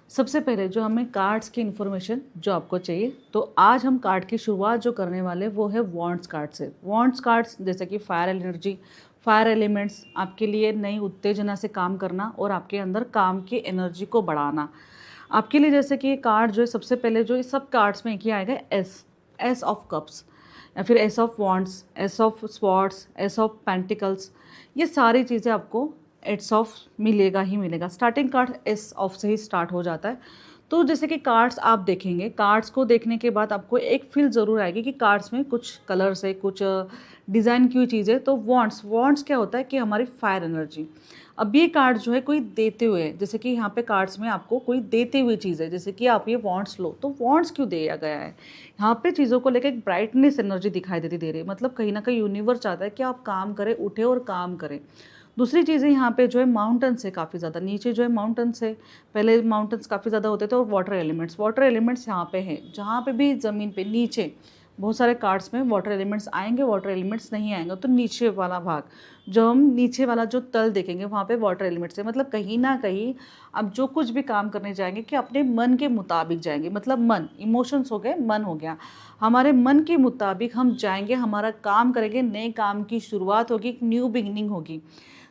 सबसे पहले जो हमें कार्ड्स की इन्फॉर्मेशन जो आपको चाहिए, तो आज हम कार्ड की शुरुआत जो करने वाले वो है वॉन्ट्स कार्ड से। वॉन्ट्स कार्ड्स जैसे कि फायर एनर्जी, फायर एलिमेंट्स, आपके लिए नई उत्तेजना से काम करना और आपके अंदर काम की एनर्जी को बढ़ाना। आपके लिए जैसे कि ये कार्ड जो है, सबसे पहले जो इस सब कार्ड्स में एक ही आएगा एस ऑफ कप्स, या फिर S of wants, S of swords, S of pentacles. ये सारी चीज़ें आपको एट्स ऑफ मिलेगा ही मिलेगा। स्टार्टिंग कार्ड एस ऑफ से ही स्टार्ट हो जाता है। तो जैसे कि कार्ड्स आप देखेंगे, कार्ड्स को देखने के बाद आपको एक फील ज़रूर आएगी कि कार्ड्स में कुछ कलर्स है, कुछ डिज़ाइन की हुई चीज़ें। तो वॉन्ट्स क्या होता है कि हमारी फायर एनर्जी। अब ये कार्ड जो है कोई देते हुए, जैसे कि यहाँ पे कार्ड्स में आपको कोई देते हुए चीज़ है, जैसे कि आप ये वॉन्ट्स लो, तो वॉन्ट्स क्यों दिया गया है यहाँ पे? चीज़ों को लेकर एक ब्राइटनेस एनर्जी दिखाई देती दे रही है, मतलब कहीं ना कहीं यूनिवर्स चाहता है कि आप काम करें, उठे और काम करें। दूसरी चीज़ें यहाँ पे जो है माउंटेन्स है काफ़ी ज़्यादा, नीचे जो है माउंटेन्स है, पहले माउंटेन्स काफ़ी ज़्यादा होते थे, और वाटर एलिमेंट्स यहाँ पे हैं। जहाँ पे भी ज़मीन पे नीचे बहुत सारे कार्ड्स में वाटर एलिमेंट्स आएंगे, वाटर एलिमेंट्स नहीं आएंगे, तो नीचे वाला भाग जो हम नीचे वाला जो तल देखेंगे वहाँ पे वाटर एलिमेंट्स है। मतलब कहीं ना कहीं अब जो कुछ भी काम करने जाएंगे कि अपने मन के मुताबिक जाएंगे, मतलब मन, इमोशंस हो गए, मन हो गया, हमारे मन के मुताबिक हम जाएंगे, हमारा काम करेंगे, नए काम की शुरुआत होगी, एक न्यू बिगिनिंग होगी,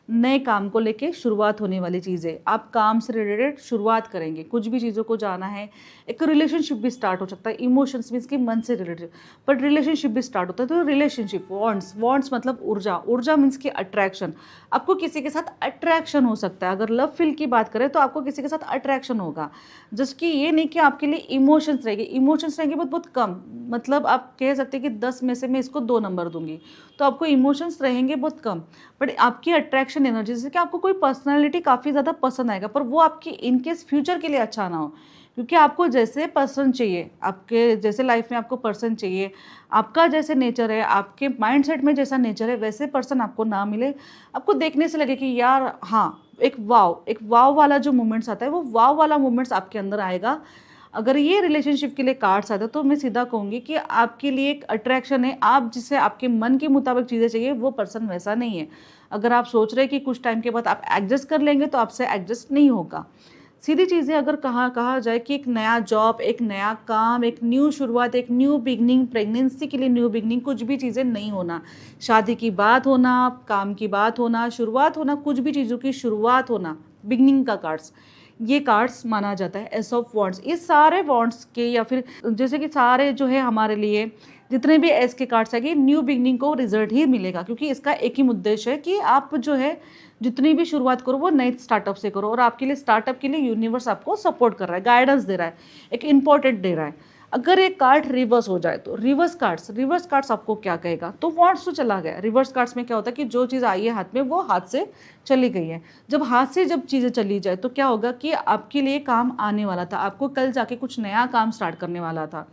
नए काम को लेके शुरुआत होने वाली चीज़ें। आप काम से रिलेटेड शुरुआत करेंगे, कुछ भी चीज़ों को जाना है, एक रिलेशनशिप भी स्टार्ट हो सकता है, इमोशंस मीन्स कि मन से रिलेटेड, बट रिलेशनशिप भी स्टार्ट होता है। तो रिलेशनशिप, वॉन्ट्स मतलब ऊर्जा मीन्स कि अट्रैक्शन, आपको किसी के साथ अट्रैक्शन हो सकता है। अगर लव फील की बात करें तो आपको किसी के साथ अट्रैक्शन होगा, जबकि ये नहीं कि आपके लिए इमोशंस रहेंगे बहुत बहुत कम। मतलब आप कह सकते हैं कि 10 में से मैं इसको 2 नंबर दूंगी, तो आपको इमोशंस रहेंगे बहुत कम, बट आपकी अट्रैक्शन एनर्जी, जैसे कि आपको कोई पर्सनालिटी काफ़ी ज़्यादा पसंद आएगा, पर वो आपकी इनकेस फ्यूचर के लिए अच्छा ना हो, क्योंकि आपको जैसे पर्सन चाहिए, आपके जैसे लाइफ में आपको पर्सन चाहिए, आपका जैसे नेचर है, आपके माइंडसेट में जैसा नेचर है, वैसे पर्सन आपको ना मिले। आपको देखने से लगे कि यार हाँ, एक वाव वाला जो मोमेंट्स आता है, वो वाव वाला मोमेंट्स आपके अंदर आएगा। अगर ये रिलेशनशिप के लिए कार्ड्स आते हैं तो मैं सीधा कहूँगी कि आपके लिए एक अट्रैक्शन है, आप जिसे आपके मन के मुताबिक चीज़ें चाहिए, वो पर्सन वैसा नहीं है। अगर आप सोच रहे हैं कि कुछ टाइम के बाद आप एडजस्ट कर लेंगे, तो आपसे एडजस्ट नहीं होगा। सीधी चीज़ें अगर कहा जाए कि एक नया जॉब, एक नया काम, एक न्यू शुरुआत, एक न्यू बिगनिंग, प्रेगनेंसी के लिए न्यू बिगनिंग, कुछ भी चीज़ें नहीं होना, शादी की बात होना, काम की बात होना, शुरुआत होना, कुछ भी चीज़ों की शुरुआत होना, बिगनिंग का कार्ड्स, ये कार्ड्स माना जाता है एस ऑफ वॉन्ट्स। ये सारे वॉन्ट्स के, या फिर जैसे कि सारे जो है हमारे लिए जितने भी एस के कार्ड्स है, न्यू बिगनिंग को रिजल्ट ही मिलेगा, क्योंकि इसका एक ही उद्देश्य है कि आप जो है जितनी भी शुरुआत करो वो नए स्टार्टअप से करो, और आपके लिए स्टार्टअप के लिए यूनिवर्स आपको सपोर्ट कर रहा है, गाइडेंस दे रहा है, एक इंपॉर्टेंट दे रहा है। अगर एक कार्ड रिवर्स हो जाए तो रिवर्स कार्ड्स आपको क्या कहेगा? तो वॉन्ट्स तो चला गया। रिवर्स कार्ड्स में क्या होता है कि जो चीज़ आई है हाथ में, वो हाथ से चली गई है। जब हाथ से जब चीज़ें चली जाए तो क्या होगा कि आपके लिए काम आने वाला था, आपको कल जाके कुछ नया काम स्टार्ट करने वाला था,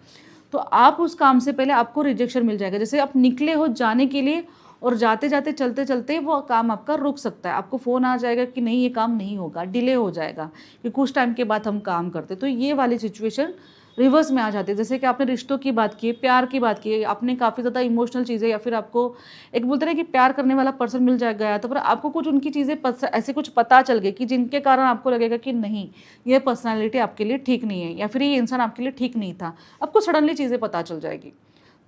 तो आप उस काम से पहले आपको रिजेक्शन मिल जाएगा। जैसे आप निकले हो जाने के लिए, और जाते जाते चलते चलते वो काम आपका रुक सकता है, आपको फ़ोन आ जाएगा कि नहीं ये काम नहीं होगा, डिले हो जाएगा, कि कुछ टाइम के बाद हम काम करते। तो ये वाली सिचुएशन रिवर्स में आ जाती है। जैसे कि आपने रिश्तों की बात की, प्यार की बात की, आपने काफ़ी ज़्यादा इमोशनल चीज़ें, या फिर आपको एक बोलते हैं कि प्यार करने वाला पर्सन मिल जा गया, तो पर आपको कुछ उनकी चीज़ें ऐसे कुछ पता चल गई कि जिनके कारण आपको लगेगा कि नहीं, ये पर्सनैलिटी आपके लिए ठीक नहीं है, या फिर ये इंसान आपके लिए ठीक नहीं था, आपको सडनली चीज़ें पता चल जाएगी।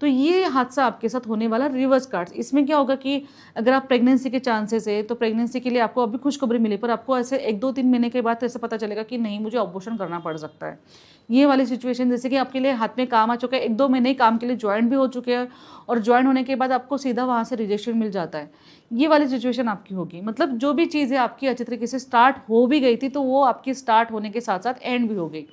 तो ये हादसा आपके साथ होने वाला रिवर्स कार्ड्स। इसमें क्या होगा कि अगर आप प्रेगनेंसी के चांसेस है, तो प्रेगनेंसी के लिए आपको अभी खुशखबरी मिली, पर आपको ऐसे 1-2-3 महीने के बाद ऐसे पता चलेगा कि नहीं, मुझे अबॉर्शन करना पड़ सकता है। ये वाली सिचुएशन, जैसे कि आपके लिए हाथ में काम आ चुका है, 1-2 महीने काम के लिए ज्वाइन भी हो चुके हैं, और ज्वाइन होने के बाद आपको सीधा वहाँ से रिजेक्शन मिल जाता है। ये वाली सिचुएशन आपकी होगी। मतलब जो भी चीज़ें आपकी अच्छी तरीके से स्टार्ट हो भी गई थी, तो वो आपकी स्टार्ट होने के साथ साथ एंड भी हो गई।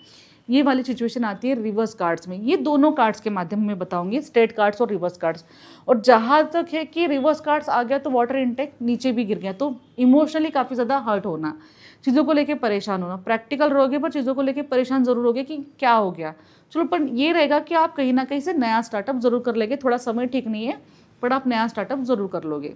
ये वाली सिचुएशन आती है रिवर्स कार्ड्स में। ये दोनों कार्ड्स के माध्यम में बताऊंगी, स्ट्रेट कार्ड्स और रिवर्स कार्ड्स। और जहाँ तक है कि रिवर्स कार्ड्स आ गया तो वाटर इनटेक नीचे भी गिर गया, तो इमोशनली काफ़ी ज़्यादा हर्ट होना, चीज़ों को लेके परेशान होना, प्रैक्टिकल रहोगे पर चीज़ों को लेके परेशान ज़रूर होगे कि क्या हो गया। चलो, पर ये रहेगा कि आप कहीं ना कहीं से नया स्टार्टअप ज़रूर कर लेंगे। थोड़ा समय ठीक नहीं है, पर आप नया स्टार्टअप ज़रूर कर लोगे।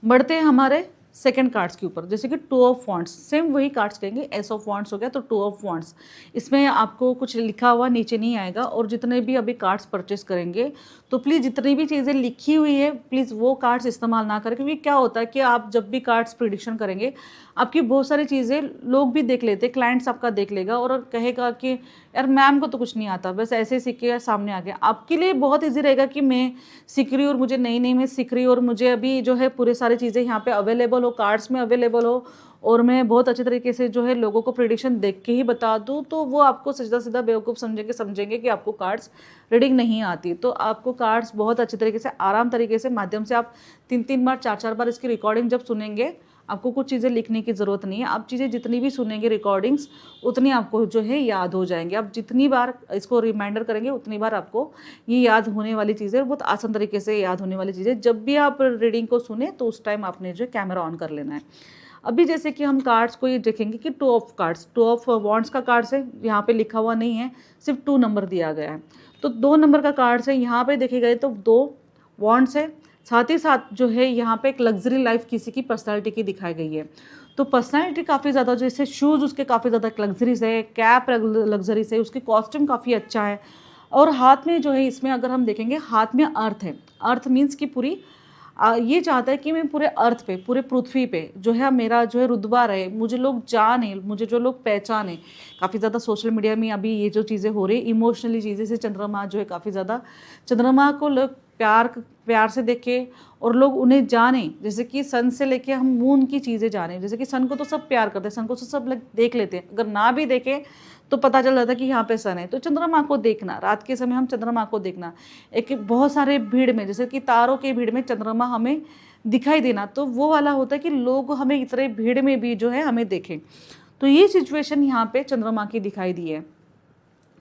बढ़ते हैं हमारे सेकंड कार्ड्स के ऊपर, जैसे कि टू ऑफ वॉन्ड्स, सेम वही कार्ड्स कहेंगे, एस ऑफ वॉन्ड्स हो गया तो टू ऑफ वॉन्ड्स। इसमें आपको कुछ लिखा हुआ नीचे नहीं आएगा, और जितने भी अभी कार्ड्स परचेस करेंगे तो प्लीज़ जितनी भी चीज़ें लिखी हुई है प्लीज़ वो कार्ड्स इस्तेमाल ना करें, क्योंकि क्या होता है कि आप जब भी कार्ड्स प्रिडिक्शन करेंगे आपकी बहुत सारी चीज़ें लोग भी देख लेते हैं, क्लाइंट्स आपका देख लेगा और कहेगा कि यार मैम को तो कुछ नहीं आता, बस ऐसे सीख के सामने आ गया। आपके लिए बहुत ईजी रहेगा कि मैं सीख रही हूँ और मुझे नई नई मैं सीख रही हूँ और मुझे अभी जो है पूरे सारी चीज़ें यहाँ पे अवेलेबल हो, कार्ड्स में अवेलेबल हो, और मैं बहुत अच्छे तरीके से जो है लोगों को प्रिडिक्शन देख के ही बता दूँ, तो वो आपको सीधा सीधा बेवकूफ़ समझेंगे कि आपको कार्ड्स रीडिंग नहीं आती। तो आपको कार्ड्स बहुत अच्छे तरीके से, आराम तरीके से, माध्यम से आप 3-3 बार 4-4 बार इसकी रिकॉर्डिंग जब सुनेंगे, आपको कुछ चीज़ें लिखने की ज़रूरत नहीं है। आप चीज़ें जितनी भी सुनेंगे रिकॉर्डिंग्स उतनी आपको जो है याद हो जाएंगे। आप जितनी बार इसको रिमाइंडर करेंगे उतनी बार आपको ये याद होने वाली चीज़ें, बहुत आसान तरीके से याद होने वाली चीज़ें। जब भी आप रीडिंग को सुने तो उस टाइम आपने जो कैमरा ऑन कर लेना है। अभी जैसे कि हम कार्ड्स को ये देखेंगे कि two of cards, two of wands का कार्ड्स है, यहाँ पे लिखा हुआ नहीं है, सिर्फ 2 नंबर दिया गया है। तो 2 नंबर का कार्ड्स है, यहाँ पे देखे गए तो 2 वॉन्ड्स है, साथ ही साथ जो है यहाँ पे एक लग्जरी लाइफ किसी की पर्सनालिटी की दिखाई गई है। तो पर्सनालिटी काफ़ी ज़्यादा, जैसे शूज़ उसके काफ़ी ज़्यादा लग्जरीज है, कैप लग्जरी से, उसकी कॉस्ट्यूम काफ़ी अच्छा है, और हाथ में जो है इसमें अगर हम देखेंगे हाथ में अर्थ है। अर्थ मीन्स कि पूरी ये चाहता है कि मैं पूरे अर्थ पे, पूरे पृथ्वी पे जो है मेरा जो है रुतबा रहे, मुझे लोग जाने, मुझे जो लोग पहचाने। काफ़ी ज़्यादा सोशल मीडिया में अभी ये जो चीज़ें हो रही, इमोशनली चीज़ें से, चंद्रमा जो है काफ़ी ज़्यादा, चंद्रमा को लोग प्यार से देखे और लोग उन्हें जाने, जैसे कि सन से लेके हम मून की चीज़ें जाने। जैसे कि सन को तो सब प्यार करते हैं, सन को तो सब लोग देख लेते हैं, अगर ना भी देखें तो पता चल जाता है कि यहाँ पे सन है। तो चंद्रमा को देखना, रात के समय हम चंद्रमा को देखना, एक बहुत सारे भीड़ में, जैसे कि तारों के भीड़ में चंद्रमा हमें दिखाई देना, तो वो वाला होता है कि लोग हमें इतने भीड़ में भी जो है हमें देखें। तो ये सिचुएशन यहाँ पे चंद्रमा की दिखाई दी है।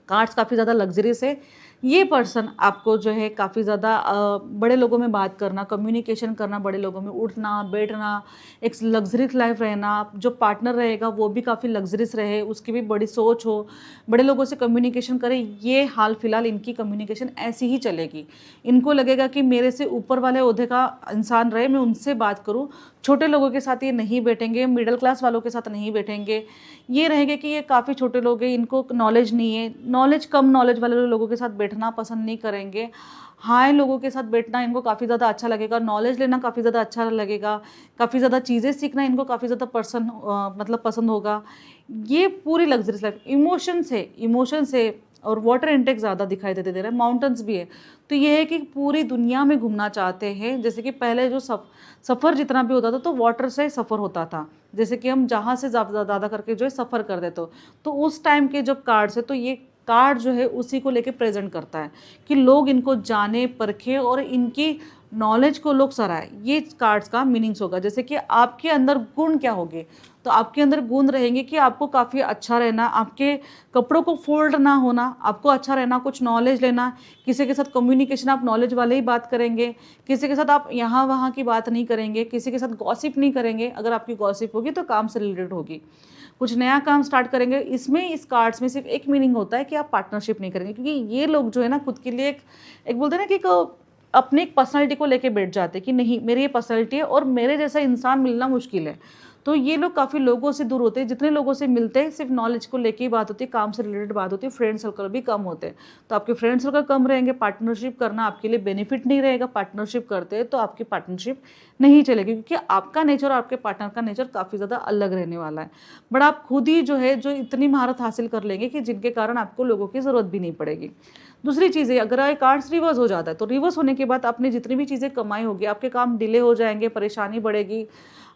कार्ड्स काफ़ी ज़्यादा लग्जरीज है। ये पर्सन आपको जो है काफ़ी ज़्यादा बड़े लोगों में बात करना, कम्युनिकेशन करना, बड़े लोगों में उठना बैठना, एक लग्जरीज लाइफ रहना, जो पार्टनर रहेगा वो भी काफ़ी लग्जरीज रहे, उसकी भी बड़ी सोच हो, बड़े लोगों से कम्युनिकेशन करे। ये हाल फिलहाल इनकी कम्युनिकेशन ऐसी ही चलेगी। इनको लगेगा कि मेरे से ऊपर वाले ओहदे का इंसान रहे, मैं उनसे बात करूँ। छोटे लोगों के साथ ये नहीं बैठेंगे, मिडिल क्लास वालों के साथ नहीं बैठेंगे। ये रहेंगे कि ये काफ़ी छोटे लोग हैं, इनको नॉलेज नहीं है, कम नॉलेज वाले लोगों के साथ बैठना पसंद नहीं करेंगे। हाई लोगों के साथ बैठना इनको काफ़ी ज़्यादा अच्छा लगेगा, नॉलेज लेना काफ़ी ज़्यादा अच्छा लगेगा, काफ़ी ज़्यादा चीज़ें सीखना इनको काफ़ी ज़्यादा पसंद होगा। ये पूरी लग्जरीज लाइफ, इमोशन से और वाटर इंटेक ज़्यादा दिखाई दे रहा है, माउंटेन्स भी है। तो ये है कि पूरी दुनिया में घूमना चाहते हैं। जैसे कि पहले जो सफ़र जितना भी होता था तो वाटर से सफ़र होता था, जैसे कि हम जहाँ से ज़्यादा करके जो है सफ़र कर देते तो उस टाइम के जब कार्ड्स है, तो ये कार्ड जो है उसी को लेके प्रेजेंट करता है कि लोग इनको जाने परखे और इनकी नॉलेज को लोग सराहे। ये कार्ड्स का मीनिंग्स होगा। जैसे कि आपके अंदर गुण क्या होंगे, तो आपके अंदर गुण रहेंगे कि आपको काफ़ी अच्छा रहना, आपके कपड़ों को फोल्ड ना होना, आपको अच्छा रहना, कुछ नॉलेज लेना, किसी के साथ कम्युनिकेशन आप नॉलेज वाले ही बात करेंगे, किसी के साथ आप यहाँ वहाँ की बात नहीं करेंगे, किसी के साथ गॉसिप नहीं करेंगे। अगर आपकी गॉसिप होगी तो काम से रिलेटेड होगी, कुछ नया काम स्टार्ट करेंगे। इसमें इस कार्ड्स में सिर्फ एक मीनिंग होता है कि आप पार्टनरशिप नहीं करेंगे, क्योंकि ये लोग जो है ना खुद के लिए एक बोलते हैं ना कि अपनी एक पर्सनैलिटी को लेके बैठ जाते हैं कि नहीं मेरी ये पर्सनैलिटी है और मेरे जैसा इंसान मिलना मुश्किल है। तो ये लोग काफ़ी लोगों से दूर होते हैं, जितने लोगों से मिलते हैं सिर्फ नॉलेज को लेके ही बात होती है, काम से रिलेटेड बात होती है, फ्रेंड सर्कल भी कम होते हैं। तो आपके फ्रेंड सर्कल कम रहेंगे, पार्टनरशिप करना आपके लिए बेनिफिट नहीं रहेगा। पार्टनरशिप करते हैं तो आपकी पार्टनरशिप नहीं चलेगी, क्योंकि आपका नेचर और आपके पार्टनर का नेचर काफ़ी ज़्यादा अलग रहने वाला है। बट आप खुद ही जो है जो इतनी महारत हासिल कर लेंगे कि जिनके कारण आपको लोगों की ज़रूरत भी नहीं पड़ेगी। दूसरी चीज़ है, अगर कार्ड्स रिवर्स हो जाता है तो रिवर्स होने के बाद आपने जितनी भी चीज़ें कमाई होगी, आपके काम डिले हो जाएंगे, परेशानी बढ़ेगी।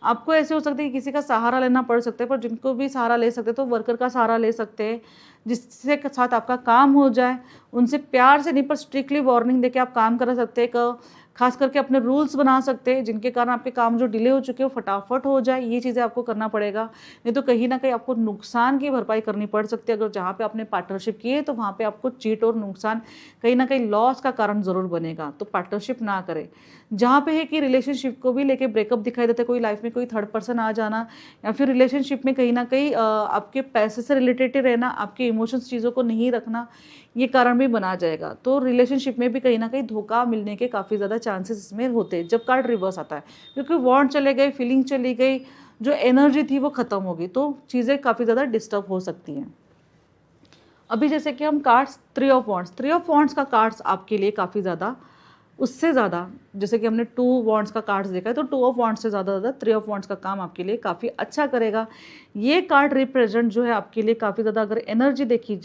आपको ऐसे हो सकता है कि किसी का सहारा लेना पड़ सकता है, पर जिनको भी सहारा ले सकते हैं तो वर्कर का सहारा ले सकते हैं, जिससे साथ आपका काम हो जाए। उनसे प्यार से नहीं पर स्ट्रिक्टली वार्निंग देके आप काम कर सकते हैं। खास करके अपने रूल्स बना सकते हैं जिनके कारण आपके काम जो डिले हो चुके हैं वो फटाफट हो जाए। ये चीज़ें आपको करना पड़ेगा, नहीं तो कहीं ना कहीं आपको नुकसान की भरपाई करनी पड़ सकती है। अगर जहाँ पे आपने पार्टनरशिप की है तो वहाँ पे आपको चीट और नुकसान, कहीं ना कहीं लॉस का कारण ज़रूर बनेगा। तो पार्टनरशिप ना करें। जहाँ पे है कि रिलेशनशिप को भी लेके ब्रेकअप दिखाई देता है, कोई लाइफ में कोई थर्ड पर्सन आ जाना, या फिर रिलेशनशिप में कहीं ना कहीं आपके पैसे से रिलेटेड रहना, आपके इमोशंस चीज़ों को नहीं रखना, ये कारण भी बना जाएगा। तो रिलेशनशिप में भी कहीं ना कहीं धोखा मिलने के काफ़ी ज़्यादा चांसेस इसमें होते हैं जब कार्ड रिवर्स आता है, क्योंकि वॉन्ड चले गए, फीलिंग चली गई, जो एनर्जी थी वो ख़त्म हो गई, तो चीज़ें काफ़ी ज़्यादा डिस्टर्ब हो सकती हैं। अभी जैसे कि हम कार्ड्स थ्री ऑफ वॉन्ड्स का कार्ड्स आपके लिए काफ़ी ज़्यादा, उससे ज़्यादा, जैसे कि हमने टू वॉन्ड्स का कार्ड्स देखा है, तो टू ऑफ वॉन्ड्स से ज़्यादा थ्री ऑफ वॉन्ड्स का काम आपके लिए काफ़ी अच्छा करेगा। ये कार्ड रिप्रेजेंट जो है आपके लिए काफ़ी ज़्यादा, अगर एनर्जी देखी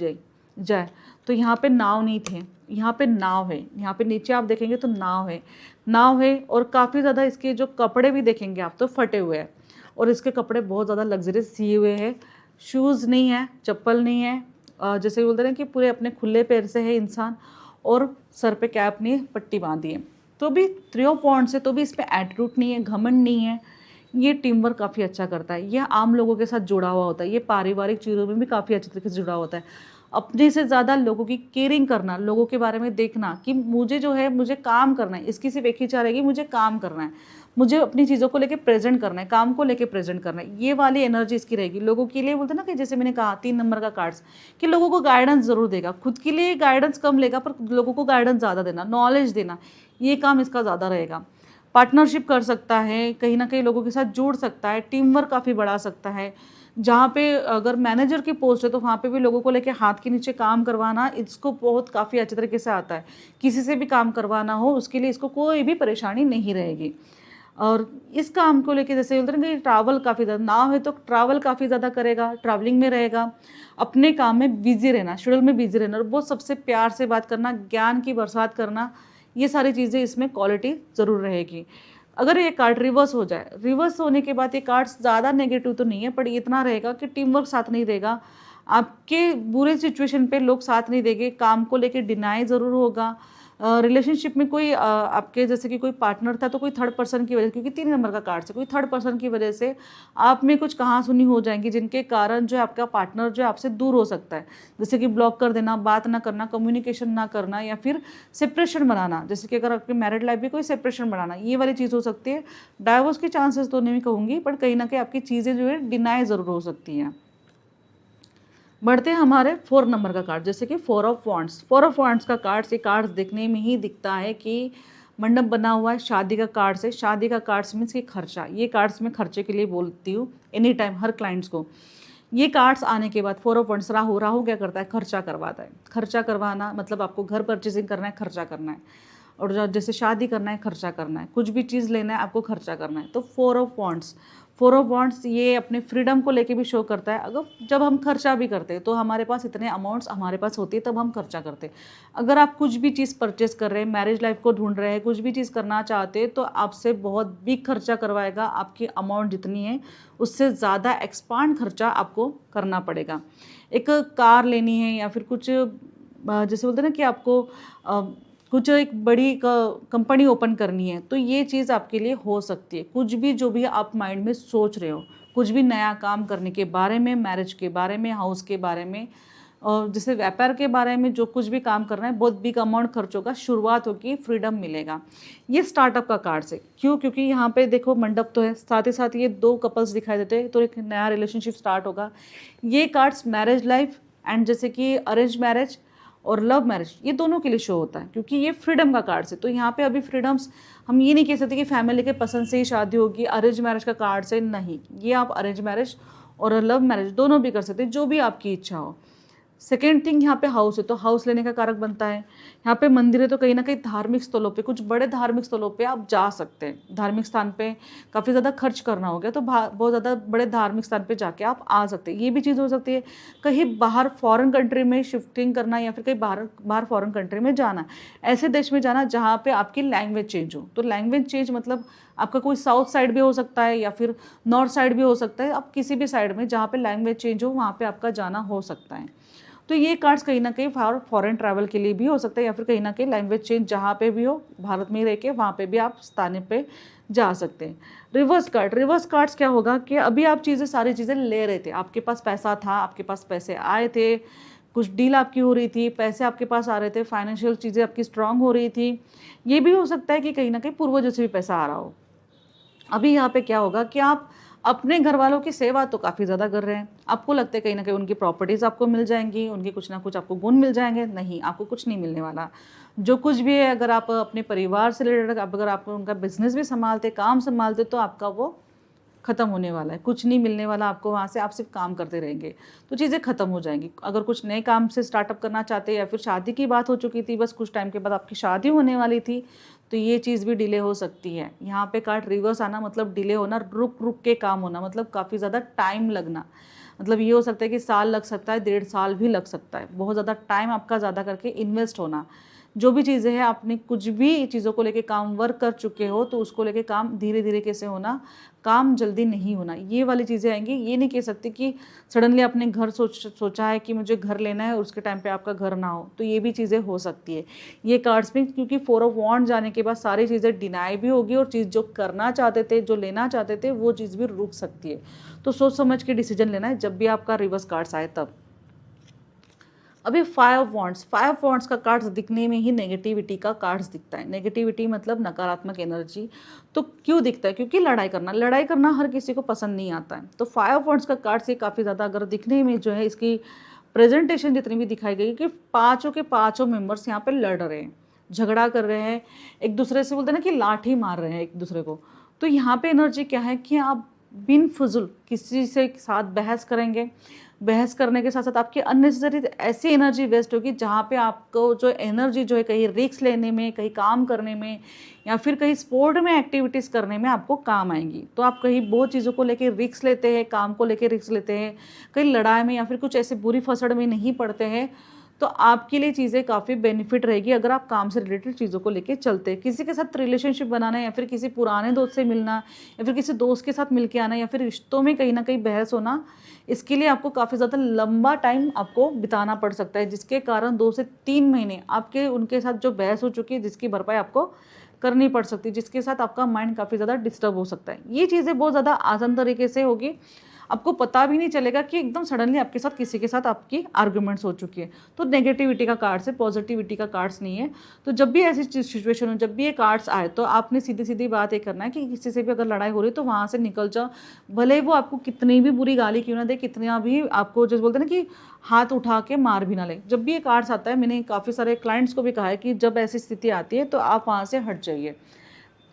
जाए तो यहाँ पे नाव नहीं थे, यहाँ पे नाव है, यहाँ पे नीचे आप देखेंगे तो नाव है और काफ़ी ज़्यादा इसके जो कपड़े भी देखेंगे आप तो फटे हुए हैं, और इसके कपड़े बहुत ज़्यादा लग्जरियस सिए हुए हैं, शूज़ नहीं है, चप्पल नहीं है, जैसे बोलते हैं कि पूरे अपने खुले पैर से है इंसान, और सर पे कैप नहीं है, पट्टी बांधी है। तो भी थ्री ऑफ वॉन्ड्स है, तो भी इस पर एटीट्यूड नहीं है, घमंड नहीं है। ये टीम वर्क काफ़ी अच्छा करता है, ये आम लोगों के साथ जुड़ा हुआ होता है, ये पारिवारिक चीज़ों में भी काफ़ी अच्छे तरीके से जुड़ा होता है। अपने से ज़्यादा लोगों की केयरिंग करना, लोगों के बारे में देखना कि मुझे जो है मुझे काम करना है, इसकी सिर्फ एक ही चाह रहेगी, मुझे काम करना है, मुझे अपनी चीज़ों को लेके प्रेजेंट करना है, काम को लेके प्रेजेंट करना है, ये वाली एनर्जी इसकी रहेगी। लोगों के लिए बोलते हैं ना कि जैसे मैंने कहा 3 नंबर का कार्ड्स, कि लोगों को गाइडेंस ज़रूर देगा, खुद के लिए गाइडेंस कम लेगा पर लोगों को गाइडेंस ज़्यादा देना, नॉलेज देना, ये काम इसका ज़्यादा रहेगा। पार्टनरशिप कर सकता है, कहीं ना कहीं लोगों के साथ जुड़ सकता है, टीम वर्क काफ़ी बढ़ा सकता है। जहाँ पे अगर मैनेजर की पोस्ट है तो वहाँ पे भी लोगों को लेके हाथ के नीचे काम करवाना इसको बहुत काफ़ी अच्छे तरीके से आता है। किसी से भी काम करवाना हो उसके लिए इसको कोई भी परेशानी नहीं रहेगी। और इस काम को लेके जैसे बोलते हैं कि ट्रैवल काफ़ी ज़्यादा, नाव है तो ट्रैवल काफ़ी ज़्यादा करेगा, ट्रैवलिंग में रहेगा, अपने काम में बिजी रहना, शेड्यूल में बिजी रहना, और बहुत सबसे प्यार से बात करना, ज्ञान की बरसात करना, ये सारी चीज़ें इसमें क्वालिटी ज़रूर रहेगी। अगर ये कार्ड रिवर्स हो जाए, रिवर्स होने के बाद ये कार्ड ज़्यादा नेगेटिव तो नहीं है, पर इतना रहेगा कि टीम वर्क साथ नहीं देगा, आपके बुरे सिचुएशन पे लोग साथ नहीं देंगे, काम को लेके डिनाई ज़रूर होगा। रिलेशनशिप में कोई आपके जैसे कि कोई पार्टनर था तो कोई थर्ड पर्सन की वजह, क्योंकि 3 नंबर का कार्ड से कोई थर्ड पर्सन की वजह से आप में कुछ कहासुनी हो जाएंगी, जिनके कारण जो है आपका पार्टनर जो है आपसे दूर हो सकता है। जैसे कि ब्लॉक कर देना, बात ना करना, कम्युनिकेशन ना करना, या फिर सेपरेशन बनाना, जैसे कि अगर आपकी मैरिड लाइफ भी कोई सेपरेशन बनाना, ये वाली चीज़ हो सकती है। डाइवोर्स के चांसेस तो नहीं कहूँगी, बट कहीं ना कहीं आपकी चीज़ें जो है डिनाई ज़रूर हो सकती हैं। बढ़ते हैं हमारे 4 नंबर का कार्ड, जैसे कि 4 ऑफ वॉन्ड्स। 4 ऑफ वॉन्ड्स का कार्ड, ये कार्ड्स देखने में ही दिखता है कि मंडप बना हुआ है, शादी का कार्ड से, शादी का कार्ड्स मीन्स कि खर्चा, ये कार्ड्स मैं खर्चे के लिए बोलती हूँ एनी टाइम हर क्लाइंट्स को। ये कार्ड्स आने के बाद 4 ऑफ वॉन्ड्स, राहु क्या करता है, खर्चा करवाता है। खर्चा करवाना मतलब आपको घर परचेसिंग करना है, खर्चा करना है, और जैसे शादी करना है, खर्चा करना है, कुछ भी चीज़ लेना है आपको खर्चा करना है। तो 4 ऑफ वॉन्ड्स ये अपने फ्रीडम को लेके भी शो करता है। अगर जब हम खर्चा भी करते हैं तो हमारे पास इतने अमाउंट्स हमारे पास होती है तब हम खर्चा करते हैं। अगर आप कुछ भी चीज़ परचेस कर रहे हैं, मैरिज लाइफ को ढूंढ रहे हैं, कुछ भी चीज़ करना चाहते हैं, तो आपसे बहुत बिग खर्चा करवाएगा, आपकी अमाउंट जितनी है उससे ज़्यादा एक्सपांड खर्चा आपको करना पड़ेगा। एक कार लेनी है या फिर कुछ जैसे बोलते हैं ना कि आपको कुछ एक बड़ी कंपनी ओपन करनी है, तो ये चीज़ आपके लिए हो सकती है। कुछ भी जो भी आप माइंड में सोच रहे हो, कुछ भी नया काम करने के बारे में, मैरिज के बारे में, हाउस के बारे में, और जैसे व्यापार के बारे में, जो कुछ भी काम करना है, बहुत बिग अमाउंट खर्चों का शुरुआत होगी, फ्रीडम मिलेगा। ये स्टार्टअप का कार्ड से क्यों, क्योंकि यहाँ पे देखो मंडप तो है, साथ ही साथ ये 2 कपल्स दिखाई देते हैं, तो एक नया रिलेशनशिप स्टार्ट होगा। ये कार्ड्स मैरिज लाइफ एंड जैसे कि अरेंज मैरिज और लव मैरिज, ये दोनों के लिए शो होता है, क्योंकि ये फ्रीडम का कार्ड है। तो यहाँ पे अभी फ्रीडम्स हम ये नहीं कह सकते कि फैमिली के पसंद से ही शादी होगी, अरेंज मैरिज का कार्ड से नहीं। ये आप अरेंज मैरिज और लव मैरिज दोनों भी कर सकते हैं, जो भी आपकी इच्छा हो। सेकेंड थिंग यहाँ पे हाउस है, तो हाउस लेने का कारक बनता है। यहाँ पे मंदिर है, तो कहीं ना कहीं धार्मिक स्थलों पे, कुछ बड़े धार्मिक स्थलों पे आप जा सकते हैं। धार्मिक स्थान पे काफ़ी ज़्यादा खर्च करना हो गया तो बहुत ज़्यादा बड़े धार्मिक स्थान पे जाके आप आ सकते हैं। ये भी चीज़ हो सकती है। कहीं बाहर फॉरेन कंट्री में शिफ्टिंग करना, या फिर कहीं बाहर फॉरेन कंट्री में जाना, ऐसे देश में जाना जहाँ पे आपकी लैंग्वेज चेंज हो। तो लैंग्वेज चेंज मतलब आपका कोई साउथ साइड भी हो सकता है या फिर नॉर्थ साइड भी हो सकता है। आप किसी भी साइड में जहाँ पे लैंग्वेज चेंज हो वहाँ पे आपका जाना हो सकता है। तो ये कार्ड्स कहीं ना कहीं फॉरेन ट्रैवल के लिए भी हो सकता है, या फिर कहीं ना कहीं लैंग्वेज चेंज जहाँ पे भी हो, भारत में ही रह के वहाँ पे भी आप स्थान पे जा सकते हैं। रिवर्स कार्ड्स क्या होगा कि अभी आप सारी चीज़ें ले रहे थे, आपके पास पैसा था, आपके पास पैसे आए थे, कुछ डील आपकी हो रही थी, पैसे आपके पास आ रहे थे, फाइनेंशियल चीज़ें आपकी स्ट्रांग हो रही थी। ये भी हो सकता है कि कहीं ना कहीं पूर्वजों से भी पैसा आ रहा हो। अभी यहाँ पे क्या होगा कि आप अपने घर वालों की सेवा तो काफ़ी ज़्यादा कर रहे हैं। आपको लगता है कहीं न कहीं उनकी प्रॉपर्टीज़ आपको मिल जाएँगी, उनके कुछ ना कुछ आपको गुण मिल जाएँगे, नहीं, आपको कुछ नहीं मिलने वाला। जो कुछ भी है, अगर आप अपने परिवार से रिलेटेड अगर आप उनका बिज़नेस भी सँभालते, काम सँभालते, तो आपका वो ख़त्म होने वाला है, कुछ नहीं मिलने वाला आपको वहाँ से, आप सिर्फ काम करते रहेंगे, तो चीज़ें ख़त्म हो जाएँगी। अगर कुछ नए काम से स्टार्टअप करना चाहते हैं या फिर शादी की बात हो चुकी थी, बस कुछ टाइम के बाद आपकी शादी होने वाली थी, तो ये चीज़ भी डिले हो सकती है। यहाँ पे कार्ड रिवर्स आना मतलब डिले होना, रुक-रुक के काम होना, मतलब काफ़ी ज़्यादा टाइम लगना। मतलब ये हो सकता है कि साल लग सकता है, 1.5 साल भी लग सकता है। बहुत ज़्यादा टाइम आपका ज़्यादा करके इन्वेस्ट होना। जो भी चीज़ें हैं, आपने कुछ भी चीज़ों को लेके काम वर्क कर चुके हो, तो उसको लेके काम धीरे-धीरे कैसे होना, काम जल्दी नहीं होना, ये वाली चीज़ें आएँगी। ये नहीं कह सकते कि सडनली आपने घर सोचा है कि मुझे घर लेना है और उसके टाइम पे आपका घर ना हो, तो ये भी चीज़ें हो सकती है। ये कार्ड्स में क्योंकि 4 ऑफ वॉन्ड जाने के बाद सारी चीज़ें डिनाई भी होगी और चीज़ जो करना चाहते थे, जो लेना चाहते थे, वो चीज़ भी रुक सकती है। तो सोच समझ के डिसीजन लेना है जब भी आपका रिवर्स कार्ड्स आए तब। अभी 5 वॉन्ड्स का कार्ड्स दिखने में ही नेगेटिविटी का कार्ड्स दिखता है। नेगेटिविटी मतलब नकारात्मक एनर्जी। तो क्यों दिखता है? क्योंकि लड़ाई करना हर किसी को पसंद नहीं आता है। तो 5 वॉन्ड्स का कार्ड्स ये काफ़ी ज़्यादा अगर दिखने में जो है, इसकी प्रेजेंटेशन जितनी भी दिखाई गई कि पाँचों के पाँचों मेंबर्स यहाँ पे लड़ रहे हैं, झगड़ा कर रहे हैं, एक दूसरे से बोलते हैं ना कि लाठी मार रहे हैं एक दूसरे को। तो यहाँ पे एनर्जी क्या है कि आप बिन फुजुल किसी से साथ बहस करेंगे, बहस करने के साथ-साथ आपकी अननेसेसरी ऐसी एनर्जी वेस्ट होगी जहाँ पे आपको जो एनर्जी जो है कहीं रिस्क लेने में, कहीं काम करने में या फिर कहीं स्पोर्ट में एक्टिविटीज़ करने में आपको काम आएँगी। तो आप कहीं बहुत चीज़ों को लेके रिस्क लेते हैं, काम को लेके रिस्क लेते हैं, कहीं लड़ाई में या फिर कुछ ऐसे बुरी फसड़ में नहीं पड़ते हैं, तो आपके लिए चीज़ें काफ़ी बेनिफिट रहेगी अगर आप काम से रिलेटेड चीज़ों को लेके चलते हैं। किसी के साथ रिलेशनशिप बनाना या फिर किसी पुराने दोस्त से मिलना या फिर किसी दोस्त के साथ मिल के आना या फिर रिश्तों में कहीं न कहीं बहस होना, इसके लिए आपको काफ़ी ज़्यादा लंबा टाइम आपको बिताना पड़ सकता है, जिसके कारण 2 से 3 महीने आपके उनके साथ जो बहस हो चुकी है, जिसकी भरपाई आपको करनी पड़ सकती है, जिसके साथ आपका माइंड काफ़ी ज़्यादा डिस्टर्ब हो सकता है। ये चीज़ें बहुत ज़्यादा आसान तरीके से होगी, आपको पता भी नहीं चलेगा कि एकदम सडनली आपके साथ किसी के साथ आपकी आर्गुमेंट्स हो चुकी है। तो नेगेटिविटी का कार्ड्स है, पॉजिटिविटी का कार्ड्स नहीं है। तो जब भी ऐसी सिचुएशन हो, जब भी ये कार्ड्स आए, तो आपने सीधी-सीधी बात ये करना है कि किसी से भी अगर लड़ाई हो रही है तो वहाँ से निकल जाओ। भले ही वो आपको कितनी भी बुरी गाली क्यों ना दे, कितना भी आपको जैसे बोलते हैं ना कि हाथ उठा के मार भी ना ले। जब भी ये कार्ड्स आता है, मैंने काफ़ी सारे क्लाइंट्स को भी कहा है कि जब ऐसी स्थिति आती है तो आप वहाँ से हट जाइए।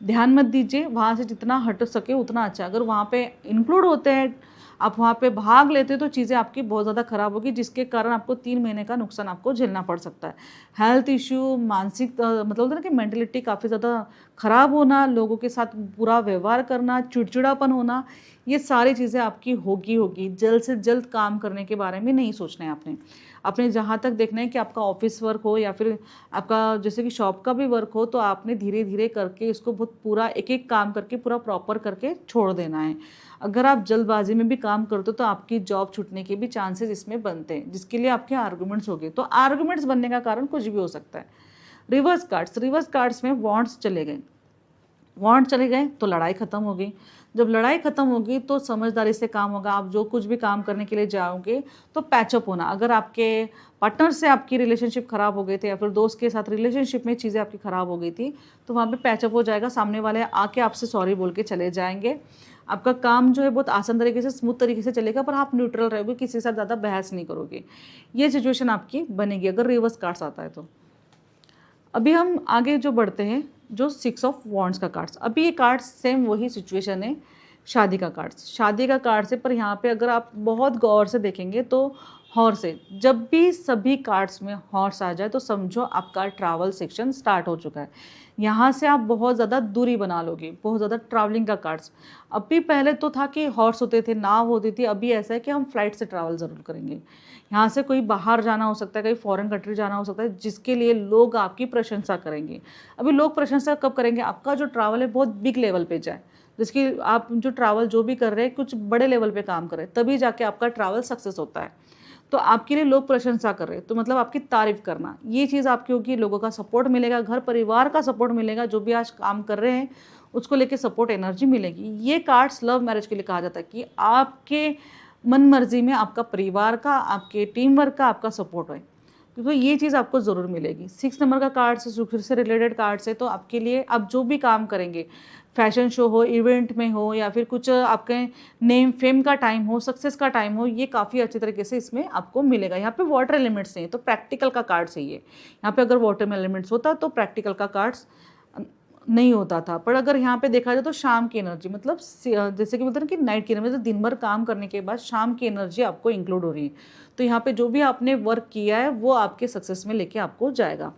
ध्यान मत दीजिए, वहाँ से जितना हट सके उतना अच्छा। अगर वहाँ पे इंक्लूड होते हैं, आप वहाँ पे भाग लेते हो, तो चीज़ें आपकी बहुत ज़्यादा ख़राब होगी, जिसके कारण आपको 3 महीने का नुकसान आपको झेलना पड़ सकता है। हेल्थ इश्यू, मानसिक मतलब होता है ना कि मेंटालिटी काफ़ी ज़्यादा ख़राब होना, लोगों के साथ बुरा व्यवहार करना, चिड़चिड़ापन होना, ये सारी चीज़ें आपकी होगी। जल्द से जल्द काम करने के बारे में नहीं सोचना है आपने। आपने जहाँ तक देखना है कि आपका ऑफ़िस वर्क हो या फिर आपका जैसे कि शॉप का भी वर्क हो, तो आपने धीरे-धीरे करके इसको बहुत पूरा एक-एक काम करके पूरा प्रॉपर करके छोड़ देना है। अगर आप जल्दबाज़ी में भी काम करते हो तो आपकी जॉब छूटने के भी चांसेस इसमें बनते हैं, जिसके लिए आपके आर्गुमेंट्स हो गए। तो आर्गुमेंट्स बनने का कारण कुछ भी हो सकता है। रिवर्स कार्ड्स में वॉन्ट्स चले गए। वॉन्ट चले गए तो लड़ाई ख़त्म हो गई। जब लड़ाई ख़त्म होगी तो समझदारी से काम होगा। आप जो कुछ भी काम करने के लिए जाओगे तो पैचअप होना। अगर आपके पार्टनर से आपकी रिलेशनशिप ख़राब हो गए थे या फिर दोस्त के साथ रिलेशनशिप में चीज़ें आपकी ख़राब हो गई थी, तो वहाँ पे पैचअप हो जाएगा। सामने वाले आके आपसे सॉरी बोल के चले जाएंगे। आपका काम जो है बहुत आसान तरीके से, स्मूथ तरीके से चलेगा, पर आप न्यूट्रल रहोगे, किसी के साथ ज़्यादा बहस नहीं करोगे। ये सिचुएशन आपकी बनेगी अगर रिवर्स कार्ड्स आता है तो। अभी हम आगे जो बढ़ते हैं, जो 6 ऑफ वॉन्ड्स का कार्ड्स। अभी ये कार्ड्स सेम वही सिचुएशन है, शादी का कार्ड्स है, पर यहाँ पे अगर आप बहुत गौर से देखेंगे तो हॉर्स है। जब भी सभी कार्ड्स में हॉर्स आ जाए तो समझो आपका ट्रैवल सेक्शन स्टार्ट हो चुका है। यहाँ से आप बहुत ज़्यादा दूरी बना लोगे, बहुत ज़्यादा ट्रैवलिंग का कार्ड्स। अभी पहले तो था कि हॉर्स होते थे, नाव होती थी, अभी ऐसा है कि हम फ्लाइट से ट्रैवल ज़रूर करेंगे। यहाँ से कोई बाहर जाना हो सकता है, कहीं फॉरेन कंट्री जाना हो सकता है, जिसके लिए लोग आपकी प्रशंसा करेंगे। अभी लोग प्रशंसा कब करेंगे? आपका जो ट्रैवल है बहुत बिग लेवल पे जाए, जिसकी आप जो ट्रैवल जो भी कर रहे हैं कुछ बड़े लेवल पे काम कर रहे हैं, तभी जाके आपका ट्रैवल सक्सेस होता है। तो आपके लिए लोग प्रशंसा कर रहे हैं, तो मतलब आपकी तारीफ करना, ये चीज़ आपकी होगी। लोगों का सपोर्ट मिलेगा, घर परिवार का सपोर्ट मिलेगा, जो भी आज काम कर रहे हैं उसको लेके सपोर्ट एनर्जी मिलेगी। ये कार्ड्स लव मैरिज के लिए कहा जाता है कि आपके मन मर्जी में आपका परिवार का, आपके टीम वर्क का आपका सपोर्ट है, तो ये चीज़ आपको ज़रूर मिलेगी। 6 नंबर का कार्ड से, सुख से रिलेटेड कार्ड से, तो आपके लिए आप जो भी काम करेंगे, फैशन शो हो, इवेंट में हो, या फिर कुछ आपके नेम फेम का टाइम हो, सक्सेस का टाइम हो, ये काफ़ी अच्छी तरीके से इसमें आपको मिलेगा। यहाँ पे वाटर एलिमेंट्स नहीं है तो प्रैक्टिकल का कार्ड चाहिए। यहाँ पे अगर वाटर में एलिमेंट्स होता तो प्रैक्टिकल का कार्ड्स नहीं होता था। पर अगर यहाँ पे देखा जाए तो शाम की एनर्जी, मतलब जैसे कि बोलते हैं ना कि नाइट की एनर्जी, मतलब दिन भर काम करने के बाद शाम की एनर्जी आपको इंक्लूड हो रही है। तो यहाँ पे जो भी आपने वर्क किया है वो आपके सक्सेस में लेके आपको जाएगा।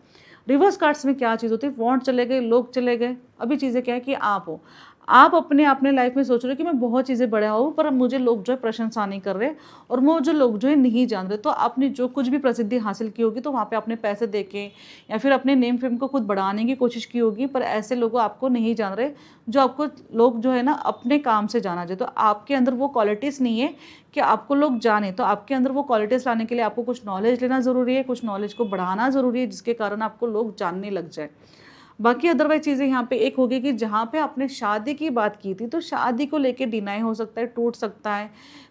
रिवर्स कार्ड्स में क्या चीज़ होती है, वॉन्ट चले गए, लोग चले गए। अभी चीज़ें क्या है कि आप हो, आप अपने लाइफ में सोच रहे हो कि मैं बहुत चीज़ें बड़ा हूँ, पर मुझे लोग जो है प्रशंसा नहीं कर रहे और मुझे लोग जो है नहीं जान रहे। तो आपने जो कुछ भी प्रसिद्धि हासिल की होगी तो वहाँ पे आपने पैसे दे के या फिर अपने नेम फेम को खुद बढ़ाने की कोशिश की होगी, पर ऐसे लोग आपको नहीं जान रहे जो आपको लोग जो है ना अपने काम से जाना चाहिए। तो आपके अंदर वो क्वालिटीज़ नहीं है कि आपको लोग जाने। तो आपके अंदर वो क्वालिटीज़ लाने के लिए आपको कुछ नॉलेज लेना ज़रूरी है, कुछ नॉलेज को बढ़ाना ज़रूरी है, जिसके कारण आपको लोग जानने लग जाए। बाकी अदरवाइज चीज़ें यहाँ पे एक होगी कि जहाँ पे आपने शादी की बात की थी तो शादी को लेके डिनाई हो सकता है, टूट सकता है।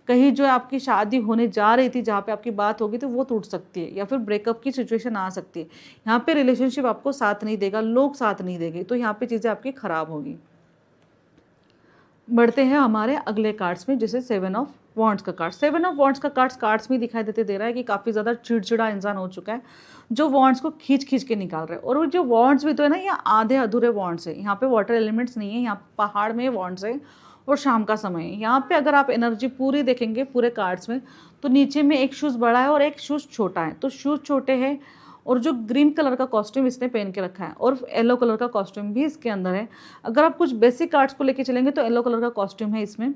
कहीं जो आपकी शादी होने जा रही थी, जहाँ पे आपकी बात होगी तो वो टूट सकती है, या फिर ब्रेकअप की सिचुएशन आ सकती है। यहाँ पे रिलेशनशिप आपको साथ नहीं देगा, लोग साथ नहीं देंगे, तो यहाँ पे चीज़ें आपकी खराब होगी। बढ़ते हैं हमारे अगले कार्ड्स में, जैसे 7 ऑफ वॉन्ड्स का कार्ड। 7 ऑफ वॉन्ड्स का कार्ड्स में दिखाई दे रहा है कि काफ़ी ज़्यादा चिड़चिड़ा इंसान हो चुका है, जो वॉन्ड्स को खींच खींच के निकाल रहा है। और वो जो वॉन्ड्स भी तो है ना, ये आधे अधूरे वॉन्ड्स है। यहाँ पे वाटर एलिमेंट्स नहीं है, यहाँ पहाड़ में वॉन्ड्स है और शाम का समय है। यहाँ पे अगर आप एनर्जी पूरी देखेंगे पूरे कार्ड्स में, तो नीचे में एक शूज़ बड़ा है और एक शूज़ छोटा है। तो शूज़ छोटे हैं और जो ग्रीन कलर का कॉस्ट्यूम इसने पहन के रखा है और येलो कलर का कॉस्ट्यूम भी इसके अंदर है। अगर आप कुछ बेसिक कार्ड्स को लेके चलेंगे तो येलो कलर का कॉस्ट्यूम है इसमें।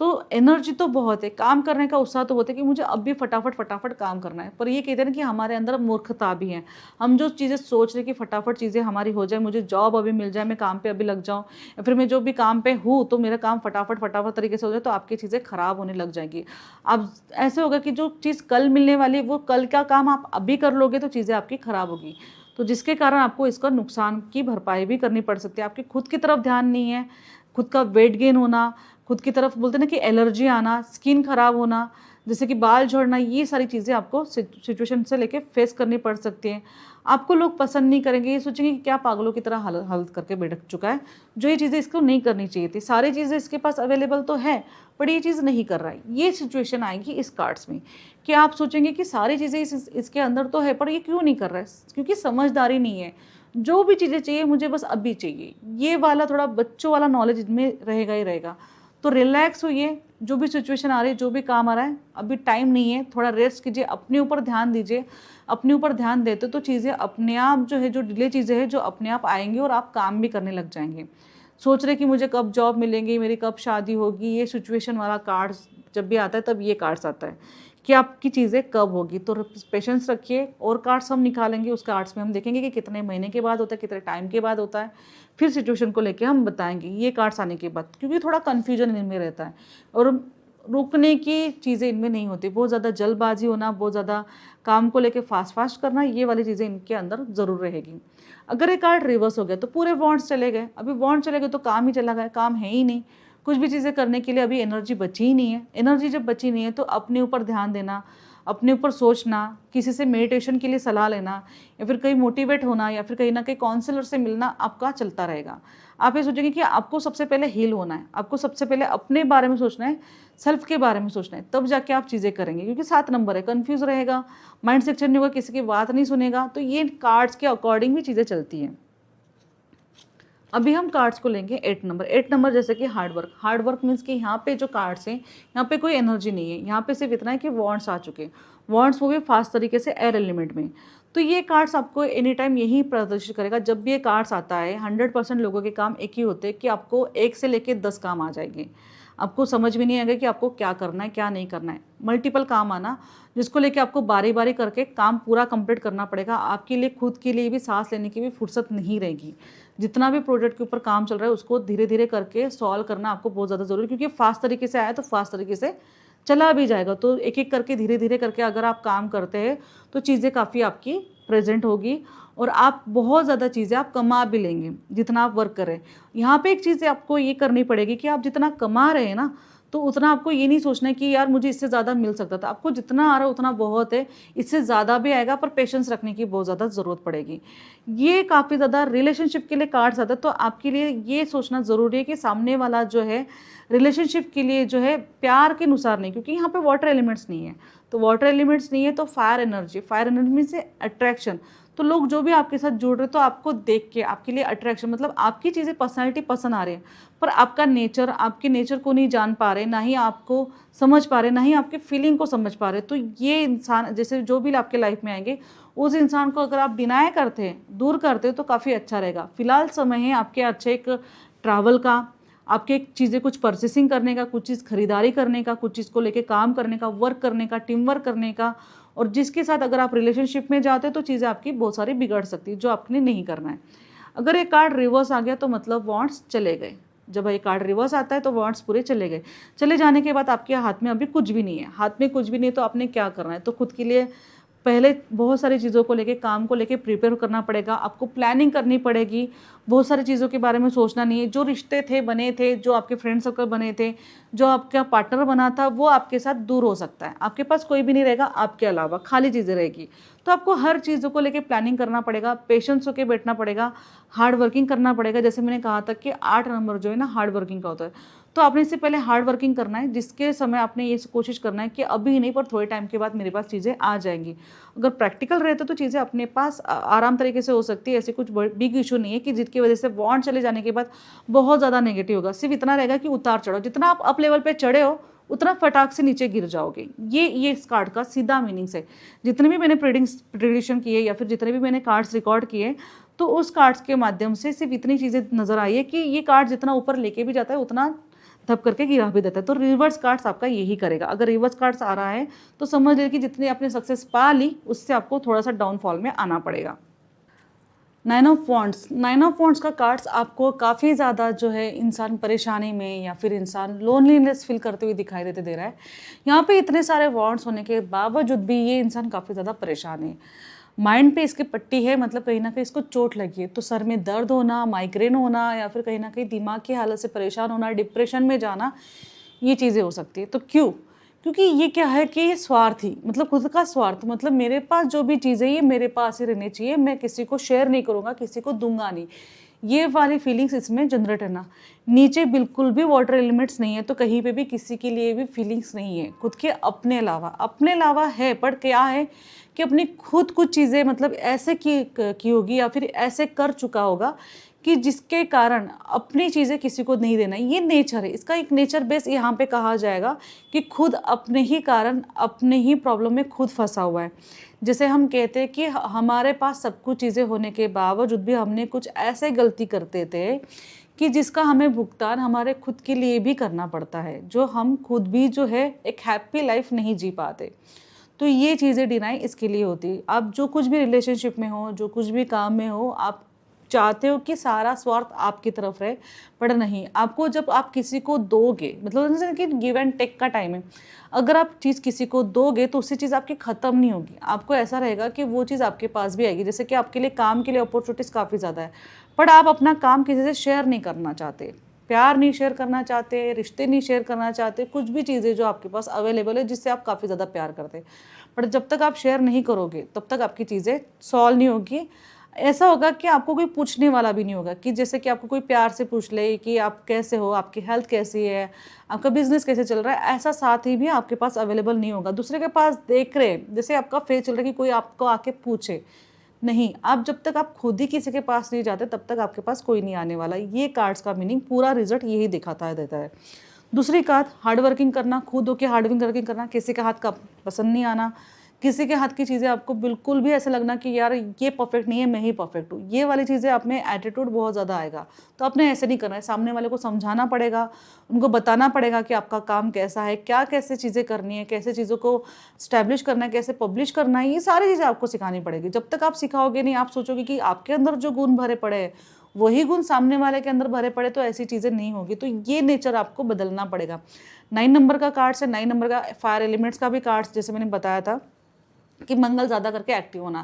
तो एनर्जी तो बहुत है, काम करने का उत्साह तो बहुत है कि मुझे अब भी फटाफट काम करना है। पर ये कहते हैं ना कि हमारे अंदर मूर्खता भी है। हम जो चीज़ें सोच रहे कि फटाफट चीज़ें हमारी हो जाए, मुझे जॉब अभी मिल जाए, मैं काम पे अभी लग जाऊँ, या फिर मैं जो भी काम पे हूँ तो मेरा काम फटाफट तरीके से हो जाए, तो आपकी चीज़ें खराब होने लग जाएंगी। अब ऐसे होगा कि जो चीज़ कल मिलने वाली है वो कल का काम आप अभी कर लोगे तो चीज़ें आपकी खराब होगी। तो जिसके कारण आपको इसका नुकसान की भरपाई भी करनी पड़ सकती है। आपकी खुद की तरफ ध्यान नहीं है, खुद का वेट गेन होना, खुद की तरफ बोलते हैं ना कि एलर्जी आना, स्किन खराब होना, जैसे कि बाल झड़ना, ये सारी चीज़ें आपको सिचुएशन से लेके फेस करनी पड़ सकती हैं। आपको लोग पसंद नहीं करेंगे, ये सोचेंगे कि क्या पागलों की तरह हल करके बैठ चुका है, जो ये चीज़ें इसको नहीं करनी चाहिए थी। सारी चीज़ें इसके पास अवेलेबल तो है, पर ये चीज़ नहीं कर रहा है। ये सिचुएशन आएगी इस कार्ड्स में कि आप सोचेंगे कि सारी चीज़ें इसके अंदर तो है, पर ये क्यों नहीं कर रहा है, क्योंकि समझदारी नहीं है। जो भी चीज़ें चाहिए मुझे बस अभी चाहिए, ये वाला थोड़ा बच्चों वाला नॉलेज इनमें रहेगा ही रहेगा। तो रिलैक्स होइए, जो भी सिचुएशन आ रही है, जो भी काम आ रहा है, अभी टाइम नहीं है, थोड़ा रेस्ट कीजिए, अपने ऊपर ध्यान दीजिए। अपने ऊपर ध्यान देते तो चीज़ें अपने आप जो है, जो डिले चीज़ें हैं जो अपने आप आएंगी और आप काम भी करने लग जाएंगे। सोच रहे कि मुझे कब जॉब मिलेंगी, मेरी कब शादी होगी, ये सिचुएशन वाला कार्ड्स जब भी आता है तब ये कार्ड्स आता है कि आपकी चीज़ें कब होगी। तो पेशेंस रखिए, और कार्ड्स हम निकालेंगे, उस कार्ड्स में हम देखेंगे कि कितने महीने के बाद होता है, कितने टाइम के बाद होता है, फिर सिचुएशन को लेके हम बताएंगे ये कार्ड्स आने के बाद, क्योंकि थोड़ा कन्फ्यूजन इनमें रहता है और रुकने की चीज़ें इनमें नहीं होती। बहुत ज़्यादा जल्दबाजी होना, बहुत ज़्यादा काम को लेके फास्ट करना, ये वाली चीज़ें इनके अंदर ज़रूर रहेगी। अगर ये कार्ड रिवर्स हो गया तो पूरे वॉन्ड्स चले गए। अभी वॉन्ड चले गए तो काम ही चला गया, काम है ही नहीं, कुछ भी चीज़ें करने के लिए अभी एनर्जी बची ही नहीं है। एनर्जी जब बची नहीं है तो अपने ऊपर ध्यान देना, अपने ऊपर सोचना, किसी से मेडिटेशन के लिए सलाह लेना, या फिर कहीं मोटिवेट होना, या फिर कहीं ना कहीं काउंसलर से मिलना आपका चलता रहेगा। आप ये सोचेंगे कि आपको सबसे पहले हील होना है, आपको सबसे पहले अपने बारे में सोचना है, सेल्फ के बारे में सोचना है, तब जाके आप चीज़ें करेंगे। क्योंकि 7 नंबर है, कन्फ्यूज़ रहेगा, माइंड सेक्शन नहीं होगा, किसी की बात नहीं सुनेगा। तो ये कार्ड्स के अकॉर्डिंग भी चीज़ें चलती हैं। अभी हम कार्ड्स को लेंगे 8 नंबर। 8 नंबर जैसे कि हार्ड वर्क मीन्स कि यहाँ पे जो कार्ड्स हैं, यहाँ पे कोई एनर्जी नहीं है, यहाँ पे सिर्फ इतना है कि वॉन्ड्स आ चुके हैं, वॉन्ड्स वो भी फास्ट तरीके से एयर एलिमेंट में। तो ये कार्ड्स आपको एनी टाइम यही प्रदर्शित करेगा। जब भी ये कार्ड्स आता है, 100% लोगों के काम एक ही होते हैं कि आपको 1 से लेके 10 काम आ जाएंगे। आपको समझ में नहीं आएगा कि आपको क्या करना है, क्या नहीं करना है। मल्टीपल काम आना, जिसको लेके आपको बारी बारी करके काम पूरा कंप्लीट करना पड़ेगा। आपके लिए खुद के लिए भी सांस लेने की भी फुर्सत नहीं रहेगी। जितना भी प्रोजेक्ट के ऊपर काम चल रहा है उसको धीरे धीरे करके सॉल्व करना आपको बहुत ज़्यादा ज़रूरी है, क्योंकि फास्ट तरीके से आया तो फास्ट तरीके से चला भी जाएगा। तो एक एक करके धीरे धीरे करके अगर आप काम करते हैं तो चीज़ें काफ़ी आपकी प्रेजेंट होगी और आप बहुत ज़्यादा चीज़ें आप कमा भी लेंगे जितना आप वर्क कर रहे हैं। यहाँ पे एक चीज़ आपको ये करनी पड़ेगी कि आप जितना कमा रहे हैं ना, तो उतना आपको ये नहीं सोचना है कि यार मुझे इससे ज़्यादा मिल सकता था। आपको जितना आ रहा है उतना बहुत है, इससे ज़्यादा भी आएगा, पर पेशेंस रखने की बहुत ज़्यादा ज़रूरत पड़ेगी। ये काफ़ी ज़्यादा रिलेशनशिप के लिए कार्ड्स आता है, तो आपके लिए ये सोचना ज़रूरी है कि सामने वाला जो है रिलेशनशिप के लिए जो है प्यार के अनुसार नहीं, क्योंकि यहाँ पे वाटर एलिमेंट्स नहीं है। तो वाटर एलिमेंट्स नहीं है तो फायर एनर्जी में से अट्रैक्शन। तो लोग जो भी आपके साथ जुड़ रहे हैं तो आपको देख के आपके लिए अट्रैक्शन, मतलब आपकी चीज़ें पर्सनैलिटी पसंद आ रही है, पर आपका नेचर, आपके नेचर को नहीं जान पा रहे, ना ही आपको समझ पा रहे, ना ही आपके फीलिंग को समझ पा रहे। तो ये इंसान जैसे जो भी आपके लाइफ में आएंगे, उस इंसान को अगर आप डिनाई करते हैं, दूर करते हैं, तो काफ़ी अच्छा रहेगा। फिलहाल समय है आपके अच्छे एक ट्रैवल का, आपके चीज़ें कुछ परचेसिंग करने का, कुछ चीज़ खरीदारी करने का, कुछ चीज़ को लेके काम करने का, वर्क करने का, टीम वर्क करने का। और जिसके साथ अगर आप रिलेशनशिप में जाते हैं तो चीज़ें आपकी बहुत सारी बिगड़ सकती है, जो आपने नहीं करना है। अगर ये कार्ड रिवर्स आ गया तो मतलब वांट्स चले गए। जब ये कार्ड रिवर्स आता है तो वांट्स पूरे चले गए। चले जाने के बाद आपके हाथ में अभी कुछ भी नहीं है। हाथ में कुछ भी नहीं तो आपने क्या करना है? तो खुद के लिए पहले बहुत सारी चीज़ों को लेके, काम को लेके प्रिपेयर करना पड़ेगा। आपको प्लानिंग करनी पड़ेगी। बहुत सारी चीज़ों के बारे में सोचना नहीं है। जो रिश्ते थे, बने थे, जो आपके फ्रेंड सर्कल बने थे, जो आपका पार्टनर बना था, वो आपके साथ दूर हो सकता है। आपके पास कोई भी नहीं रहेगा आपके अलावा, खाली चीज़ें रहेगी। तो आपको हर चीज़ों को लेके प्लानिंग करना पड़ेगा, पेशेंस होकर बैठना पड़ेगा, हार्ड वर्किंग करना पड़ेगा। जैसे मैंने कहा था कि 8 नंबर जो है ना हार्ड वर्किंग का होता है। तो आपने इससे पहले हार्ड वर्किंग करना है, जिसके समय आपने ये कोशिश करना है कि अभी नहीं, पर थोड़े टाइम के बाद मेरे पास चीज़ें आ जाएंगी। अगर प्रैक्टिकल रहते तो चीज़ें अपने पास आराम तरीके से हो सकती है। ऐसी कुछ बिग इशू नहीं है कि जिसकी वजह से बॉन्ड चले जाने के बाद बहुत ज़्यादा नेगेटिव होगा। सिर्फ इतना रहेगा कि उतार चढ़ो, जितना आप अप लेवल पे चढ़े हो उतना फटाक से नीचे गिर जाओगे। ये इस कार्ड का सीधा मीनिंग्स है। जितने भी मैंने प्रेडिक्शन किए या फिर जितने भी मैंने कार्ड्स रिकॉर्ड किए, तो उस कार्ड्स के माध्यम से सिर्फ इतनी चीज़ें नजर आई है कि ये कार्ड जितना ऊपर लेके भी जाता है उतना धप करके गिरा भी देता है। तो रिवर्स कार्ड्स आपका यही करेगा। अगर रिवर्स कार्ड्स आ रहा है तो समझ लीजिए कि जितनी आपने सक्सेस पा ली, उससे आपको थोड़ा सा डाउनफॉल में आना पड़ेगा। 9 ऑफ वॉन्ड्स का कार्ड्स आपको काफ़ी ज़्यादा जो है इंसान परेशानी में या फिर इंसान लोनलीनेस फील करते हुए दिखाई दे रहा है। यहाँ पे इतने सारे वॉन्ड्स होने के बावजूद भी ये इंसान काफ़ी ज़्यादा परेशान है। माइंड पे इसकी पट्टी है, मतलब कहीं ना कहीं इसको चोट लगी है। तो सर में दर्द होना, माइग्रेन होना, या फिर कहीं ना कहीं दिमाग की हालत से परेशान होना, डिप्रेशन में जाना, ये चीज़ें हो सकती है। तो क्यों? क्योंकि ये क्या है कि ये स्वार्थी, मतलब खुद का स्वार्थ, मतलब मेरे पास जो भी चीज़ है ये मेरे पास ही रहनी चाहिए, मैं किसी को शेयर नहीं करूँगा, किसी को दूंगा नहीं। ये वाली फीलिंग्स इसमें जनरेट है ना। नीचे बिल्कुल भी वाटर एलिमेंट्स नहीं है, तो कहीं पे भी किसी के लिए भी फीलिंग्स नहीं है खुद के अपने अलावा है। पर क्या है कि अपनी खुद कुछ चीज़ें मतलब ऐसे की होगी या फिर ऐसे कर चुका होगा कि जिसके कारण अपनी चीज़ें किसी को नहीं देना। ये नेचर है, इसका एक नेचर बेस यहाँ पे कहा जाएगा कि खुद अपने ही कारण अपने ही प्रॉब्लम में खुद फंसा हुआ है। जैसे हम कहते हैं कि हमारे पास सब कुछ चीज़ें होने के बावजूद भी हमने कुछ ऐसे गलती करते थे कि जिसका हमें भुगतान हमारे खुद के लिए भी करना पड़ता है, जो हम खुद भी जो है एक हैप्पी लाइफ नहीं जी पाते। तो ये चीज़ें डिनाई इसके लिए होती है। आप जो कुछ भी रिलेशनशिप में हो, जो कुछ भी काम में हो, आप चाहते हो कि सारा स्वार्थ आपकी तरफ रहे, पर नहीं। आपको जब आप किसी को दोगे, मतलब जैसे कि गिव एंड टेक का टाइम है, अगर आप चीज़ किसी को दोगे तो उससे चीज़ आपकी ख़त्म नहीं होगी। आपको ऐसा रहेगा कि वो चीज़ आपके पास भी आएगी। जैसे कि आपके लिए काम के लिए अपॉर्चुनिटीज़ काफ़ी ज़्यादा है, पर आप अपना काम किसी से शेयर नहीं करना चाहते, प्यार नहीं शेयर करना चाहते, रिश्ते नहीं शेयर करना चाहते, कुछ भी चीज़ें जो आपके पास अवेलेबल है जिससे आप काफ़ी ज़्यादा प्यार करते हैं, पर जब तक आप शेयर नहीं करोगे तब तक आपकी चीज़ें सॉल्व नहीं होगी। ऐसा होगा कि आपको कोई पूछने वाला भी नहीं होगा, कि जैसे कि आपको कोई प्यार से पूछ ले कि आप कैसे हो, आपकी हेल्थ कैसी है, आपका बिजनेस कैसे चल रहा है, ऐसा साथी भी आपके पास अवेलेबल नहीं होगा। दूसरे के पास देख रहे हैं, जैसे आपका फेस चल रहा है कि कोई आपको आके पूछे नहीं। आप जब तक आप खुद ही किसी के पास नहीं जाते तब तक आपके पास कोई नहीं आने वाला। ये कार्ड्स का मीनिंग, पूरा रिजल्ट यही दिखाता देता है। दूसरी कार्ड हार्ड वर्किंग करना, खुद होकर हार्ड वर्किंग करना, किसी के हाथ का पसंद नहीं आना, किसी के हाथ की चीज़ें आपको बिल्कुल भी ऐसा लगना कि यार ये परफेक्ट नहीं है, मैं ही परफेक्ट हूँ, ये वाली चीज़ें आप में एटीट्यूड बहुत ज़्यादा आएगा। तो आपने ऐसे नहीं करना है, सामने वाले को समझाना पड़ेगा, उनको बताना पड़ेगा कि आपका काम कैसा है, क्या कैसे चीज़ें करनी है, कैसे चीज़ों को स्टैब्लिश करना है, कैसे पब्लिश करना है, ये सारी चीज़ें आपको सिखानी पड़ेगी। जब तक आप सिखाओगे नहीं, आप सोचोगे कि आपके अंदर जो गुण भरे पड़े हैं वही गुण सामने वाले के अंदर भरे पड़े, तो ऐसी चीज़ें नहीं होगी। तो ये नेचर आपको बदलना पड़ेगा। 9 नंबर का कार्ड्स है, 9 नंबर का फायर एलिमेंट्स का भी कार्ड्स, जैसे मैंने बताया था कि मंगल ज़्यादा करके एक्टिव होना।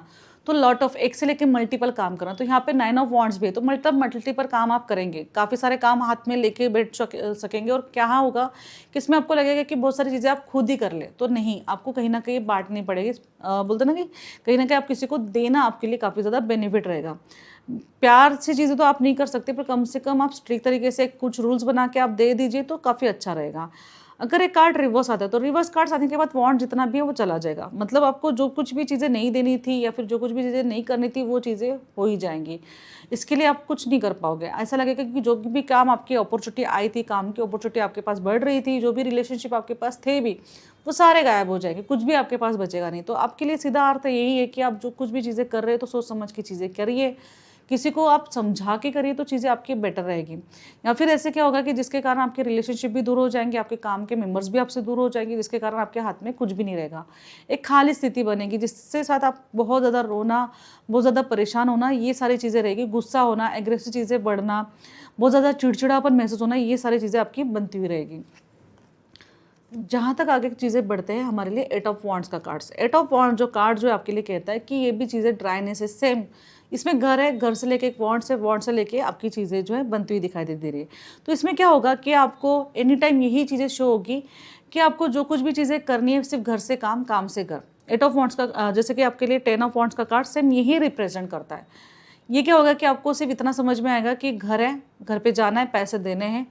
तो लॉट ऑफ, एक से लेके मल्टीपल काम करना। तो यहाँ पे 9 ऑफ वॉन्ड्स भी है, तो मतलब मल्टीपल काम आप करेंगे, काफ़ी सारे काम हाथ में लेके बैठ सकेंगे। और क्या होगा कि इसमें आपको लगेगा कि बहुत सारी चीज़ें आप खुद ही कर ले, तो नहीं, आपको कहीं ना कहीं बांटनी पड़ेगी। बोलते ना कि कहीं ना कहीं आप किसी को देना आपके लिए काफ़ी ज़्यादा बेनिफिट रहेगा। प्यार से चीज़ें तो आप नहीं कर सकते, पर कम से कम आप स्ट्रिक्ट तरीके से कुछ रूल्स बना के आप दे दीजिए तो काफ़ी अच्छा रहेगा। अगर एक कार्ड रिवर्स आता है तो रिवर्स कार्ड्स आने के बाद वॉन्ड जितना भी है वो चला जाएगा। मतलब आपको जो कुछ भी चीज़ें नहीं देनी थी या फिर जो कुछ भी चीज़ें नहीं करनी थी वो चीज़ें हो ही जाएंगी। इसके लिए आप कुछ नहीं कर पाओगे। ऐसा लगेगा कि जो भी काम आपकी अपॉर्चुनिटी आई थी, काम की अपॉर्चुनिटी आपके पास बढ़ रही थी, जो भी रिलेशनशिप आपके पास थे भी, वो सारे गायब हो जाएंगे, कुछ भी आपके पास बचेगा नहीं। तो आपके लिए सीधा अर्थ यही है कि आप जो कुछ भी चीज़ें कर रहे हो तो सोच समझ के चीज़ें करिए, किसी को आप समझा के करिए तो चीज़ें आपकी बेटर रहेगी। या फिर ऐसे क्या होगा कि जिसके कारण आपके रिलेशनशिप भी दूर हो जाएंगे, आपके काम के मेंबर्स भी आपसे दूर हो जाएंगे, जिसके कारण आपके हाथ में कुछ भी नहीं रहेगा। एक खाली स्थिति बनेगी जिससे साथ आप बहुत ज़्यादा रोना, बहुत ज़्यादा परेशान होना, ये सारी चीज़ें रहेगी। गुस्सा होना, एग्रेसिव चीज़ें बढ़ना, बहुत ज़्यादा चिड़चिड़ापन महसूस होना, ये सारी चीज़ें आपकी बनती हुई रहेगी। जहाँ तक आगे चीज़ें बढ़ते हैं, हमारे लिए 8 ऑफ वॉन्ड्स का कार्ड्स। 8 ऑफ वॉन्ड जो कार्ड जो आपके लिए कहता है कि ये भी चीज़ें ड्राइनेस है, सेम इसमें घर है, घर से लेके एक वॉन्ड से लेके आपकी चीज़ें जो है बनती हुई दिखाई दे रही है। तो इसमें क्या होगा कि आपको एनी टाइम यही चीज़ें शो होगी कि आपको जो कुछ भी चीज़ें करनी है सिर्फ घर से काम, काम से घर। 8 ऑफ वॉन्ड्स का जैसे कि आपके लिए 10 ऑफ वॉन्ड्स का कार्ड सेम यही रिप्रेजेंट करता है। ये क्या होगा कि आपको सिर्फ इतना समझ में आएगा कि घर है, घर पे जाना है, पैसे देने हैं,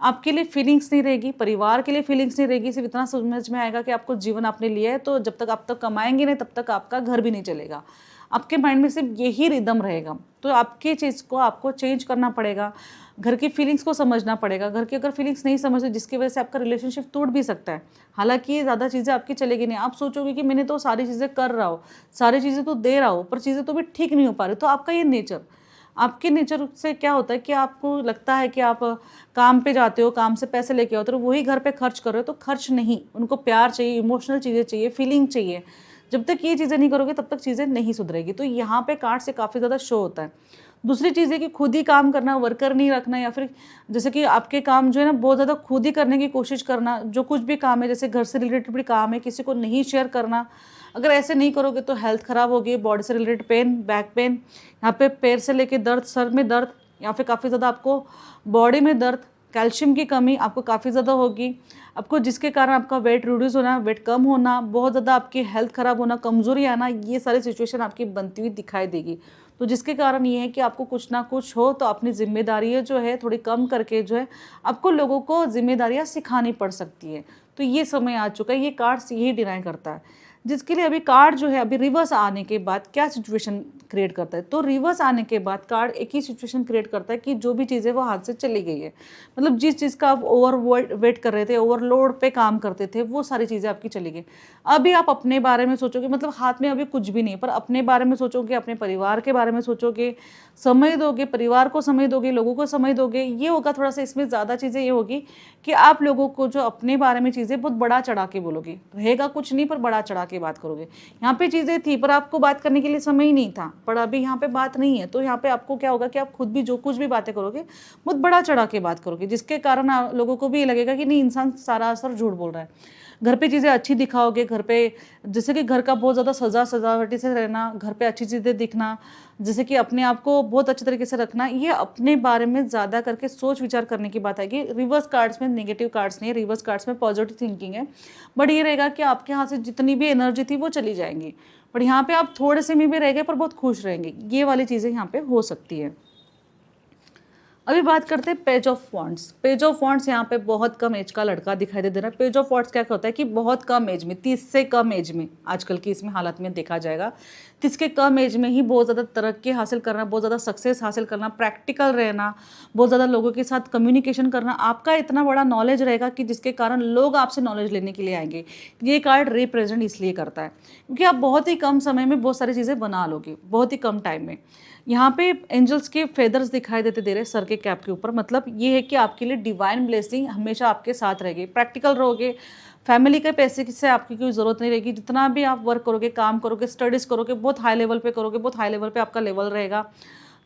आपके लिए फीलिंग्स नहीं रहेगी, परिवार के लिए फीलिंग्स नहीं रहेगी। सिर्फ इतना समझ में आएगा कि आपको जीवन आपने लिया है, तो जब तक आप तक कमाएंगे नहीं तब तक आपका घर भी नहीं चलेगा। आपके माइंड में सिर्फ यही रिदम रहेगा। तो आपकी चीज़ को आपको चेंज करना पड़ेगा, घर की फीलिंग्स को समझना पड़ेगा। घर की अगर फीलिंग्स नहीं समझते, जिसकी वजह से आपका रिलेशनशिप टूट भी सकता है। हालांकि ये ज़्यादा चीज़ें आपकी चलेगी नहीं। आप सोचोगे कि मैंने तो सारी चीज़ें कर रहा हूँ, सारी चीज़ें तो दे रहा हूँ, पर चीज़ें तो भी ठीक नहीं हो पा रही। तो आपका ये नेचर, आपके नेचर से क्या होता है कि आपको लगता है कि आप काम पे जाते हो, काम से पैसे लेके आओ, तो वही घर पे खर्च कर रहे हो। तो खर्च नहीं, उनको प्यार चाहिए, इमोशनल चीज़ें चाहिए, फीलिंग चाहिए। जब तक ये चीज़ें नहीं करोगे तब तक चीज़ें नहीं सुधरेगी। तो यहाँ पे कार्ड से काफ़ी ज़्यादा शो होता है। दूसरी चीज़ है कि खुद ही काम करना, वर्कर नहीं रखना, या फिर जैसे कि आपके काम जो है ना बहुत ज़्यादा खुद ही करने की कोशिश करना। जो कुछ भी काम है, जैसे घर से रिलेटेड भी काम है, किसी को नहीं शेयर करना। अगर ऐसे नहीं करोगे तो हेल्थ ख़राब होगी, बॉडी से रिलेटेड पेन, बैक पेन, यहाँ पे पैर से लेके दर्द, सर में दर्द, या फिर काफ़ी ज़्यादा आपको बॉडी में दर्द, कैल्शियम की कमी आपको काफ़ी ज़्यादा होगी आपको, जिसके कारण आपका वेट रिड्यूस होना, वेट कम होना, बहुत ज़्यादा आपकी हेल्थ ख़राब होना, कमज़ोरी आना, ये सारी सिचुएशन आपकी बनती हुई दिखाई देगी। तो जिसके कारण ये है कि आपको कुछ ना कुछ हो तो अपनी जिम्मेदारियाँ जो है थोड़ी कम करके जो है आपको लोगों को जिम्मेदारियाँ सिखानी पड़ सकती है। तो ये समय आ चुका है, ये कार्ड्स यही डिनाई करता है। जिसके लिए अभी कार्ड जो है, अभी रिवर्स आने के बाद क्या सिचुएशन क्रिएट करता है, तो रिवर्स आने के बाद कार्ड एक ही सिचुएशन क्रिएट करता है कि जो भी चीज़ें वो हाथ से चली गई है, मतलब जिस चीज़ का आप ओवर वेट कर रहे थे, ओवरलोड पे काम करते थे, वो सारी चीज़ें आपकी चली गई। अभी आप अपने बारे में सोचोगे, मतलब हाथ में अभी कुछ भी नहीं, पर अपने बारे में सोचोगे, अपने परिवार के बारे में सोचोगे, समय दोगे, परिवार को समय दोगे, लोगों को समय दोगे। ये होगा थोड़ा सा, इसमें ज़्यादा चीज़ें ये होगी कि आप लोगों को जो अपने बारे में चीज़ें बहुत बड़ा चढ़ा के बोलोगे, रहेगा कुछ नहीं पर बड़ा चढ़ा के बात करोगे। यहाँ पे चीज़ें थी पर आपको बात करने के लिए समय ही नहीं था, पर अभी यहाँ पे बात नहीं है, तो यहाँ पे आपको क्या होगा कि आप खुद भी जो कुछ भी बातें करोगे बहुत बड़ा चढ़ा के बात करोगे, जिसके कारण लोगों को भी ये लगेगा कि नहीं, इंसान सारा असर झूठ बोल रहा है। घर पे चीज़ें अच्छी दिखाओगे, घर पे जैसे कि घर का बहुत ज़्यादा सजावटी से रहना, घर पे अच्छी चीज़ें दिखना, जैसे कि अपने आप को बहुत अच्छे तरीके से रखना, ये अपने बारे में ज़्यादा करके सोच विचार करने की बात आएगी। रिवर्स कार्ड्स में नेगेटिव कार्ड्स नहीं है, रिवर्स कार्ड्स में पॉजिटिव थिंकिंग है। बट ये रहेगा कि आपके यहाँ से जितनी भी एनर्जी थी वो चली जाएंगी, बट यहाँ पे आप थोड़े से में भी रह गए पर बहुत खुश रहेंगे। ये वाली चीज़ें यहाँ पे हो सकती है। अभी बात करते हैं page of wands. Page of wands यहाँ पे बहुत कम एज का लड़का दिखाई दे रहा है। पेज ऑफ वॉन्ड्स क्या होता है कि बहुत कम एज में, 30 से कम एज में, आजकल की इसमें हालत में देखा जाएगा, 30 के कम एज में ही बहुत ज़्यादा तरक्की हासिल करना, बहुत ज़्यादा सक्सेस हासिल करना, प्रैक्टिकल रहना, बहुत ज़्यादा लोगों के साथ कम्युनिकेशन करना, आपका इतना बड़ा नॉलेज रहेगा कि जिसके कारण लोग आपसे नॉलेज लेने के लिए आएंगे। ये कार्ड रिप्रेजेंट इसलिए करता है क्योंकि आप बहुत ही कम समय में बहुत सारी चीज़ें बना लोगे, बहुत ही कम टाइम में। यहाँ पे एंजल्स के फेदर्स दिखाई देते दे रहे सर के कैप के ऊपर, मतलब ये है कि आपके लिए डिवाइन ब्लेसिंग हमेशा आपके साथ रहेगी। प्रैक्टिकल रहोगे, फैमिली के पैसे से आपकी कोई ज़रूरत नहीं रहेगी। जितना भी आप वर्क करोगे, काम करोगे, स्टडीज़ करोगे, बहुत हाई लेवल पे करोगे, बहुत हाई लेवल पे आपका लेवल रहेगा।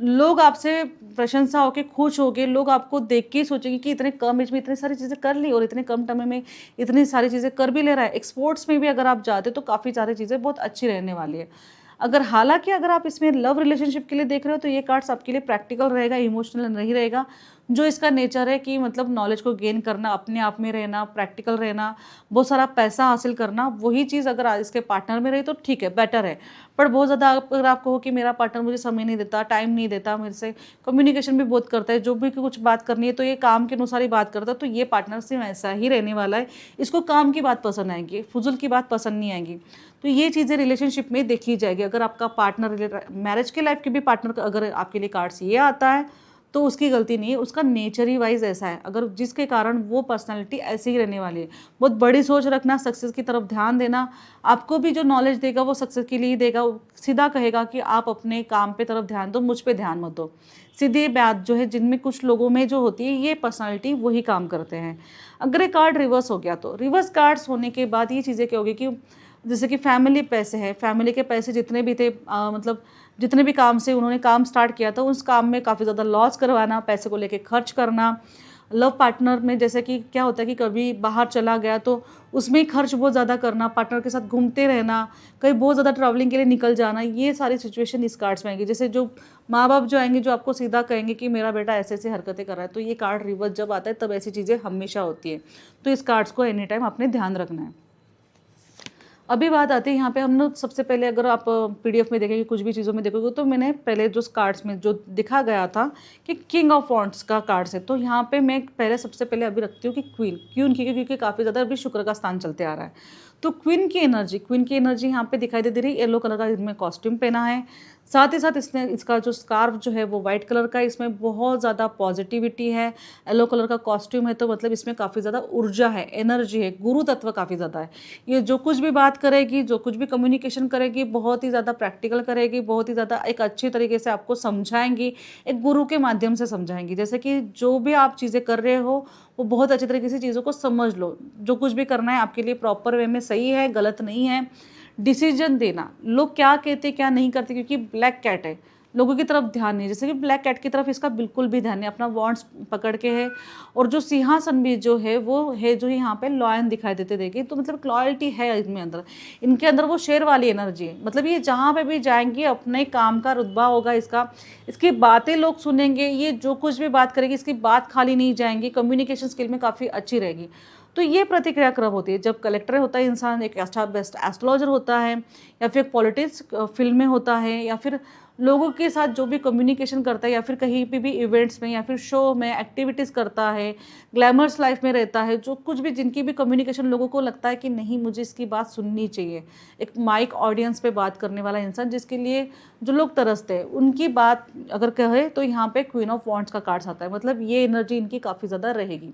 लोग आपसे प्रशंसा होके खुश होगे, लोग आपको देख के ही सोचेंगे कि इतने कम एज में इतनी सारी चीज़ें कर ली और इतने कम टाइम में इतनी सारी चीज़ें कर भी ले रहा है। एक्सपोर्ट्स में भी अगर आप जाते तो काफ़ी सारी चीज़ें बहुत अच्छी रहने वाली है। अगर हालांकि अगर आप इसमें लव रिलेशनशिप के लिए देख रहे हो तो ये कार्ड्स आपके लिए प्रैक्टिकल रहेगा, इमोशनल नहीं रहेगा। जो इसका नेचर है कि मतलब नॉलेज को गेन करना, अपने आप में रहना, प्रैक्टिकल रहना, बहुत सारा पैसा हासिल करना, वही चीज़ अगर इसके पार्टनर में रही तो ठीक है, बेटर है। पर बहुत ज़्यादा अगर आप कहो कि मेरा पार्टनर मुझे समय नहीं देता, टाइम नहीं देता, मेरे से कम्युनिकेशन भी बहुत करता है, जो भी कुछ बात करनी है तो ये काम के अनुसार ही बात करता है, तो ये पार्टनर से ऐसा ही रहने वाला है। इसको काम की बात पसंद आएगी, फुजूल की बात पसंद नहीं आएगी। तो ये चीज़ें रिलेशनशिप में देखी जाएगी। अगर आपका पार्टनर मैरिज के लाइफ के भी पार्टनर अगर आपके लिए कार्ड्स ये आता है तो उसकी गलती नहीं है, उसका नेचर ही वाइज ऐसा है, अगर जिसके कारण वो पर्सनालिटी ऐसे ही रहने वाली है। बहुत बड़ी सोच रखना, सक्सेस की तरफ ध्यान देना, आपको भी जो नॉलेज देगा वो सक्सेस के लिए ही देगा। वो सीधा कहेगा कि आप अपने काम पे तरफ ध्यान दो, मुझ पे ध्यान मत दो। सीधी बात जो है, जिनमें कुछ लोगों में जो होती है ये पर्सनालिटी वही काम करते हैं। अगर ये कार्ड रिवर्स हो गया तो रिवर्स कार्ड्स होने के बाद ये चीज़ें क्या होगी कि जैसे कि फैमिली पैसे है, फैमिली के पैसे जितने भी थे मतलब जितने भी काम से उन्होंने काम स्टार्ट किया था उस काम में काफ़ी ज़्यादा लॉस करवाना, पैसे को लेके खर्च करना। लव पार्टनर में जैसे कि क्या होता है कि कभी बाहर चला गया तो उसमें ही खर्च बहुत ज़्यादा करना, पार्टनर के साथ घूमते रहना, कहीं बहुत ज़्यादा ट्रैवलिंग के लिए निकल जाना, ये सारी सिचुएशन इस कार्ड्स में आएंगी। जैसे जो माँ बाप जो आएंगे जो आपको सीधा कहेंगे कि मेरा बेटा ऐसे ऐसे हरकतें कर रहा है, तो ये कार्ड रिवर्स जब आता है तब ऐसी चीज़ें हमेशा होती है। तो इस कार्ड्स को एनी टाइम आपने ध्यान रखना है। अभी बात आती है यहाँ पे हम लोग सबसे पहले अगर आप पीडीएफ में देखेंगे, कुछ भी चीज़ों में देखोगे तो मैंने पहले जो कार्ड्स में जो दिखा गया था कि किंग ऑफ वॉन्ड्स का कार्ड्स है, तो यहाँ पे मैं पहले सबसे पहले अभी रखती हूँ कि क्वीन, क्यों क्योंकि काफ़ी ज़्यादा अभी शुक्र का स्थान चलते आ रहा है। तो क्वीन की एनर्जी यहाँ पे दिखाई दे रही है। येलो कलर का इसमें कॉस्ट्यूम पहना है, साथ ही साथ इसने इसका जो स्कार्फ जो है वो वाइट कलर का है, इसमें बहुत ज़्यादा पॉजिटिविटी है। येलो कलर का कॉस्ट्यूम है तो मतलब इसमें काफ़ी ज़्यादा ऊर्जा है, एनर्जी है, गुरु तत्व काफ़ी ज़्यादा है। ये जो कुछ भी बात करेगी, जो कुछ भी कम्युनिकेशन करेगी, बहुत ही ज़्यादा प्रैक्टिकल करेगी, बहुत ही ज़्यादा एक अच्छी तरीके से आपको समझाएंगी, एक गुरु के माध्यम से समझाएंगी। जैसे कि जो भी आप चीज़ें कर रहे हो वो बहुत अच्छे तरीके से चीज़ों को समझ लो, जो कुछ भी करना है आपके लिए प्रॉपर वे में सही है, गलत नहीं है। डिसीजन देना, लोग क्या कहते क्या नहीं करते, क्योंकि ब्लैक कैट है, लोगों की तरफ ध्यान नहीं, जैसे कि ब्लैक कैट की तरफ इसका बिल्कुल भी ध्यान नहीं, अपना वॉन्ट्स पकड़ के है। और जो सिंहासन भी जो है वो है जो यहाँ पे लॉयन दिखाई देते देखिए, तो मतलब लॉयल्टी है इनमें अंदर, इनके अंदर वो शेर वाली एनर्जी है। मतलब ये जहाँ पे भी जाएंगे अपने काम का रुतबा होगा इसका, इसकी बातें लोग सुनेंगे, ये जो कुछ भी बात करेगी इसकी बात खाली नहीं जाएंगी, कम्युनिकेशन स्किल में काफ़ी अच्छी रहेगी। तो ये प्रतिक्रिया कब होती है, जब कलेक्टर होता है इंसान, एक बेस्ट एस्ट्रोलॉजर होता है, या फिर पॉलिटिक्स फील्ड में होता है, या फिर लोगों के साथ जो भी कम्युनिकेशन करता है, या फिर कहीं पे भी इवेंट्स में या फिर शो में एक्टिविटीज़ करता है, ग्लैमर्स लाइफ में रहता है, जो कुछ भी जिनकी भी कम्युनिकेशन लोगों को लगता है कि नहीं मुझे इसकी बात सुननी चाहिए, एक माइक ऑडियंस पे बात करने वाला इंसान जिसके लिए जो लोग तरसते हैं उनकी बात अगर कहे, तो यहाँ पे क्वीन ऑफ वॉन्ड्स का कार्ड्स आता है। मतलब ये एनर्जी इनकी काफ़ी ज़्यादा रहेगी।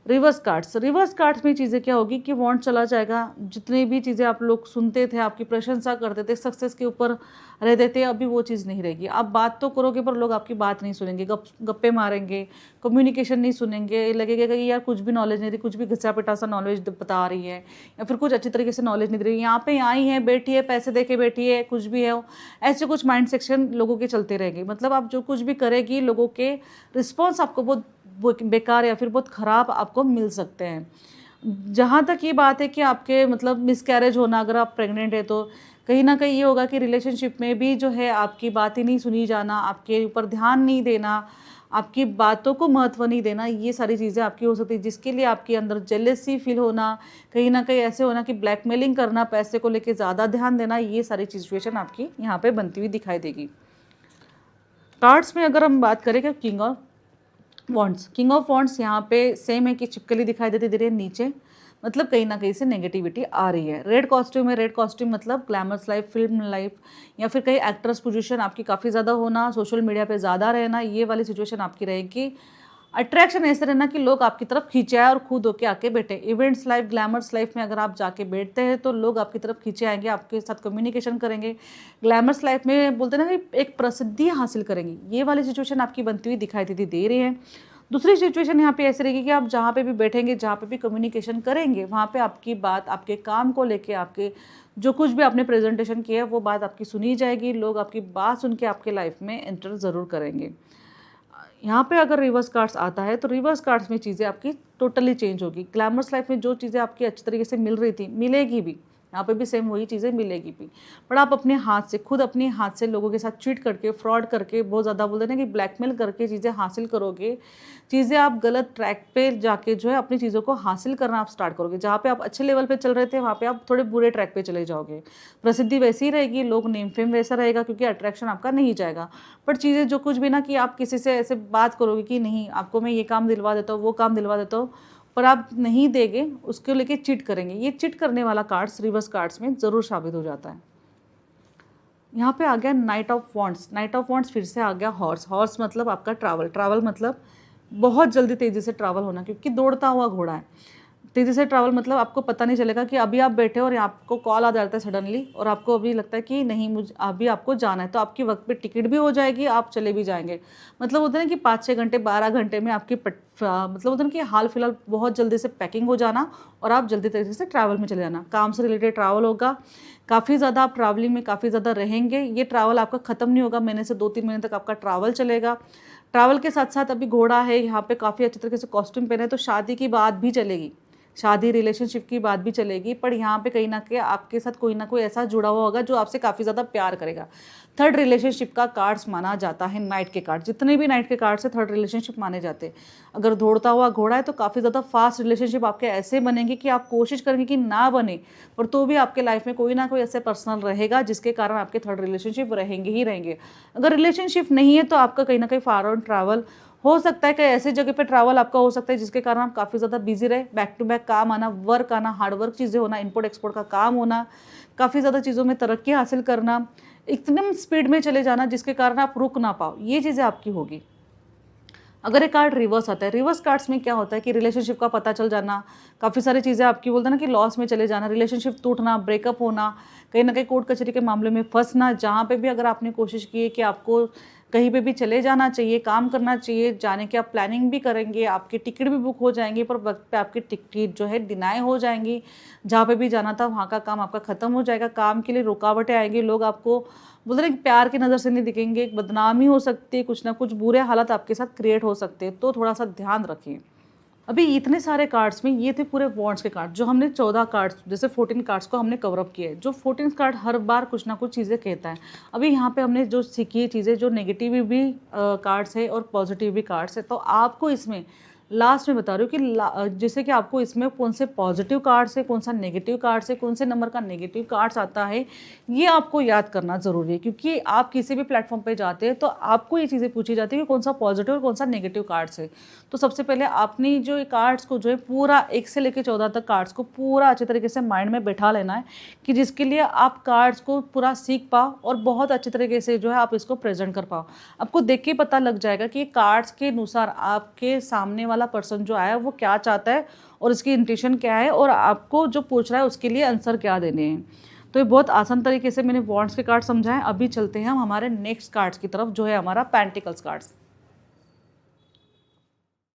रिवर्स कार्ड्स में चीज़ें क्या होगी कि वॉन्ट चला जाएगा, जितनी भी चीज़ें आप लोग सुनते थे, आपकी प्रशंसा करते थे, सक्सेस के ऊपर रहते थे, अभी वो चीज़ नहीं रहेगी। आप बात तो करोगे पर लोग आपकी बात नहीं सुनेंगे, गप्पे मारेंगे, कम्युनिकेशन नहीं सुनेंगे, लगेगा कि यार कुछ भी नॉलेज नहीं रही, कुछ भी घिसा पिटा सा नॉलेज बता रही है, या फिर कुछ अच्छी तरीके से नॉलेज नहीं दे रही, यहाँ पे आई है बैठी है, पैसे दे के बैठी है, कुछ भी है, ऐसे कुछ माइंड सेक्शन लोगों के चलते रहेंगे। मतलब आप जो कुछ भी करेगी लोगों के रिस्पॉन्स आपको बहुत बेकार या फिर बहुत ख़राब आपको मिल सकते हैं। जहाँ तक ये बात है कि आपके मतलब मिसकैरेज होना, अगर आप प्रेग्नेंट है तो कहीं ना कहीं ये होगा कि रिलेशनशिप में भी जो है आपकी बातें नहीं सुनी जाना, आपके ऊपर ध्यान नहीं देना, आपकी बातों को महत्व नहीं देना, ये सारी चीज़ें आपकी हो सकती है, जिसके लिए आपके अंदर जेलसी फील होना, कहीं ना कहीं ऐसे होना कि ब्लैकमेलिंग करना, पैसे को लेके ज़्यादा ध्यान देना, ये सारी सिचुएशन आपकी यहाँ पे बनती हुई दिखाई देगी। कार्ड्स में अगर हम बात करें कि किंग ऑफ वॉन्ड्स यहाँ पे सेम है कि छिपकली दिखाई देती धीरे नीचे, मतलब कहीं ना कहीं से नेगेटिविटी आ रही है। रेड कॉस्ट्यूम है, रेड कॉस्ट्यूम मतलब ग्लैमरस लाइफ, फिल्म लाइफ, या फिर कहीं एक्ट्रेस पोजीशन आपकी काफ़ी ज़्यादा होना, सोशल मीडिया पे ज़्यादा रहना, ये वाली सिचुएशन आपकी रहेगी। अट्रैक्शन ऐसे रहना कि लोग आपकी तरफ खींचे आए और खुद होके आके बैठे। इवेंट्स लाइफ, ग्लैमर्स लाइफ में अगर आप जाके बैठते हैं तो लोग आपकी तरफ खींचे आएंगे, आपके साथ कम्युनिकेशन करेंगे। ग्लैमर्स लाइफ में बोलते हैं ना कि एक प्रसिद्धि हासिल करेंगी, ये वाली सिचुएशन आपकी बनती हुई दिखाई दे रही है। दूसरी सिचुएशन यहाँ पे ऐसे रहेगी कि आप जहाँ पे भी बैठेंगे, जहाँ पे भी कम्युनिकेशन करेंगे, वहाँ पे आपकी बात, आपके काम को लेके, आपके जो कुछ भी आपने प्रेजेंटेशन किया है वो बात आपकी सुनी जाएगी, लोग आपकी बात सुन के आपके लाइफ में एंटर ज़रूर करेंगे। यहाँ पे अगर रिवर्स कार्ड्स आता है तो रिवर्स कार्ड्स में चीज़ें आपकी टोटली चेंज होगी। ग्लैमरस लाइफ में जो चीज़ें आपकी अच्छी तरीके से मिल रही थी, मिलेगी भी, यहाँ पे भी सेम वही चीज़ें मिलेगी भी। बट आप अपने हाथ से, खुद अपने हाथ से लोगों के साथ चीट करके, फ्रॉड करके, बहुत ज़्यादा बोलते हैं ना कि ब्लैकमेल करके चीज़ें हासिल करोगे, चीज़ें आप गलत ट्रैक पे जाके जो है अपनी चीज़ों को हासिल करना आप स्टार्ट करोगे। जहाँ पे आप अच्छे लेवल पे चल रहे थे वहाँ पे आप थोड़े बुरे ट्रैक पे चले जाओगे। प्रसिद्धि वैसी ही रहेगी, लोग नेम फेम वैसा रहेगा क्योंकि अट्रैक्शन आपका नहीं जाएगा। बट चीज़ें जो कुछ भी ना कि आप किसी से ऐसे बात करोगे कि नहीं आपको मैं ये काम दिलवा देता हूँ, वो काम दिलवा देता हूँ, पर आप नहीं देंगे, उसको लेके चिट करेंगे। ये चिट करने वाला कार्ड्स रिवर्स कार्ड्स में ज़रूर साबित हो जाता है। यहाँ पे आ गया night of wands. Night of wands फिर से आ गया हॉर्स। हॉर्स मतलब आपका ट्रैवल। ट्रैवल मतलब बहुत जल्दी तेज़ी से ट्रैवल होना, क्योंकि दौड़ता हुआ घोड़ा है। तेज़ी से ट्रैवल मतलब आपको पता नहीं चलेगा कि अभी आप बैठे हो और आपको कॉल आ जाता है सडनली, और आपको अभी लगता है कि नहीं मुझे अभी आपको जाना है, तो आपकी वक्त पे टिकट भी हो जाएगी, आप चले भी जाएंगे। मतलब होता है ना कि 5-6 घंटे 12 घंटे में आपकी मतलब होता है ना कि हाल फिलहाल बहुत जल्दी से पैकिंग हो जाना और आप जल्दी तरीके से ट्रैवल में चले जाना। काम से रिलेटेड ट्रैवल होगा, काफ़ी ज़्यादा आप ट्रैवलिंग में काफ़ी ज़्यादा रहेंगे। ये ट्रैवल आपका ख़त्म नहीं होगा, महीने से 2-3 महीने तक आपका ट्रैवल चलेगा। ट्रैवल के साथ साथ अभी घोड़ा है, यहाँ पे काफ़ी अच्छे तरीके से कॉस्ट्यूम पहने, तो शादी की बात भी चलेगी, शादी रिलेशनशिप की बात भी चलेगी। पर यहाँ पे कहीं ना कहीं आपके साथ कोई ना कोई ऐसा जुड़ा हुआ होगा जो आपसे काफ़ी ज़्यादा प्यार करेगा। थर्ड रिलेशनशिप का कार्ड्स माना जाता है नाइट के कार्ड। जितने भी नाइट के कार्ड्स है थर्ड रिलेशनशिप माने जाते हैं। अगर दौड़ता हुआ घोड़ा है तो काफ़ी ज़्यादा फास्ट रिलेशनशिप आपके ऐसे बनेंगे कि आप कोशिश करेंगे कि ना बने, पर तो भी आपके लाइफ में कोई ना कोई ऐसे पर्सनल रहेगा जिसके कारण आपके थर्ड रिलेशनशिप रहेंगे ही रहेंगे। अगर रिलेशनशिप नहीं है तो आपका कहीं ना कहीं फार ऑन ट्रैवल हो सकता है, कहीं ऐसी जगह पे ट्रैवल आपका हो सकता है जिसके कारण आप काफ़ी ज़्यादा बिजी रहे, बैक टू बैक काम आना, वर्क आना, हार्ड वर्क चीज़ें होना, इंपोर्ट एक्सपोर्ट का काम होना, काफ़ी ज़्यादा चीज़ों में तरक्की हासिल करना, एकदम स्पीड में चले जाना जिसके कारण आप रुक ना पाओ, ये चीज़ें आपकी होगी। अगर एक कार्ड रिवर्स आता है, रिवर्स कार्ड्स में क्या होता है कि रिलेशनशिप का पता चल जाना, काफ़ी सारी चीज़ें आपकी बोलते हैं ना कि लॉस में चले जाना, रिलेशनशिप टूटना, ब्रेकअप होना, कहीं ना कहीं कोर्ट कचहरी के मामले में फंसना। जहाँ पे भी अगर आपने कोशिश की है कि आपको कहीं पे भी चले जाना चाहिए, काम करना चाहिए, जाने की आप प्लानिंग भी करेंगे, आपकी टिकट भी बुक हो जाएंगी, पर वक्त पे आपकी टिकट जो है डिनाई हो जाएंगी। जहाँ पे भी जाना था वहाँ का काम आपका ख़त्म हो जाएगा, काम के लिए रुकावटें आएंगी, लोग आपको बोलते हैं कि प्यार की नज़र से नहीं दिखेंगे, एक बदनामी हो सकती है, कुछ ना कुछ बुरे हालात आपके साथ क्रिएट हो सकते हैं, तो थोड़ा सा ध्यान रखिए। अभी इतने सारे कार्ड्स में ये थे पूरे वॉन्ड्स के कार्ड, जो हमने 14 कार्ड्स जैसे 14 कार्ड्स को हमने कवर अप किया है। जो 14 कार्ड हर बार कुछ ना कुछ चीज़ें कहता है। अभी यहाँ पे हमने जो सीखी है चीज़ें, जो नेगेटिव भी कार्ड्स है और पॉजिटिव भी कार्ड्स है, तो आपको इसमें लास्ट में बता रही हूँ कि जैसे कि आपको इसमें कौन से पॉजिटिव कार्ड्स है, कौन सा नेगेटिव कार्ड्स है, कौन से नंबर का नेगेटिव कार्ड्स आता है, ये आपको याद करना ज़रूरी है। क्योंकि आप किसी भी प्लेटफॉर्म पे जाते हैं तो आपको ये चीज़ें पूछी जाती है कि कौन सा पॉजिटिव और कौन सा नेगेटिव कार्ड्स है। तो सबसे पहले आपने जो कार्ड्स को जो है पूरा 1 से लेकर 14 तक कार्ड्स को पूरा अच्छे तरीके से माइंड में बैठा लेना है, कि जिसके लिए आप कार्ड्स को पूरा सीख पाओ और बहुत अच्छे तरीके से जो है आप इसको प्रेजेंट कर पाओ। आपको देख के पता लग जाएगा कि कार्ड्स के अनुसार आपके सामने वाला पर्सन जो आया वो क्या चाहता है और इसकी इंटेंशन क्या है, और आपको जो पूछ रहा है उसके लिए आंसर क्या देने हैं। तो ये बहुत आसान तरीके से मैंने वॉन्ड्स के कार्ड समझाएं। अभी चलते हैं हम हमारे नेक्स्ट कार्ड्स की तरफ, जो है हमारा पेंटिकल्स कार्ड्स।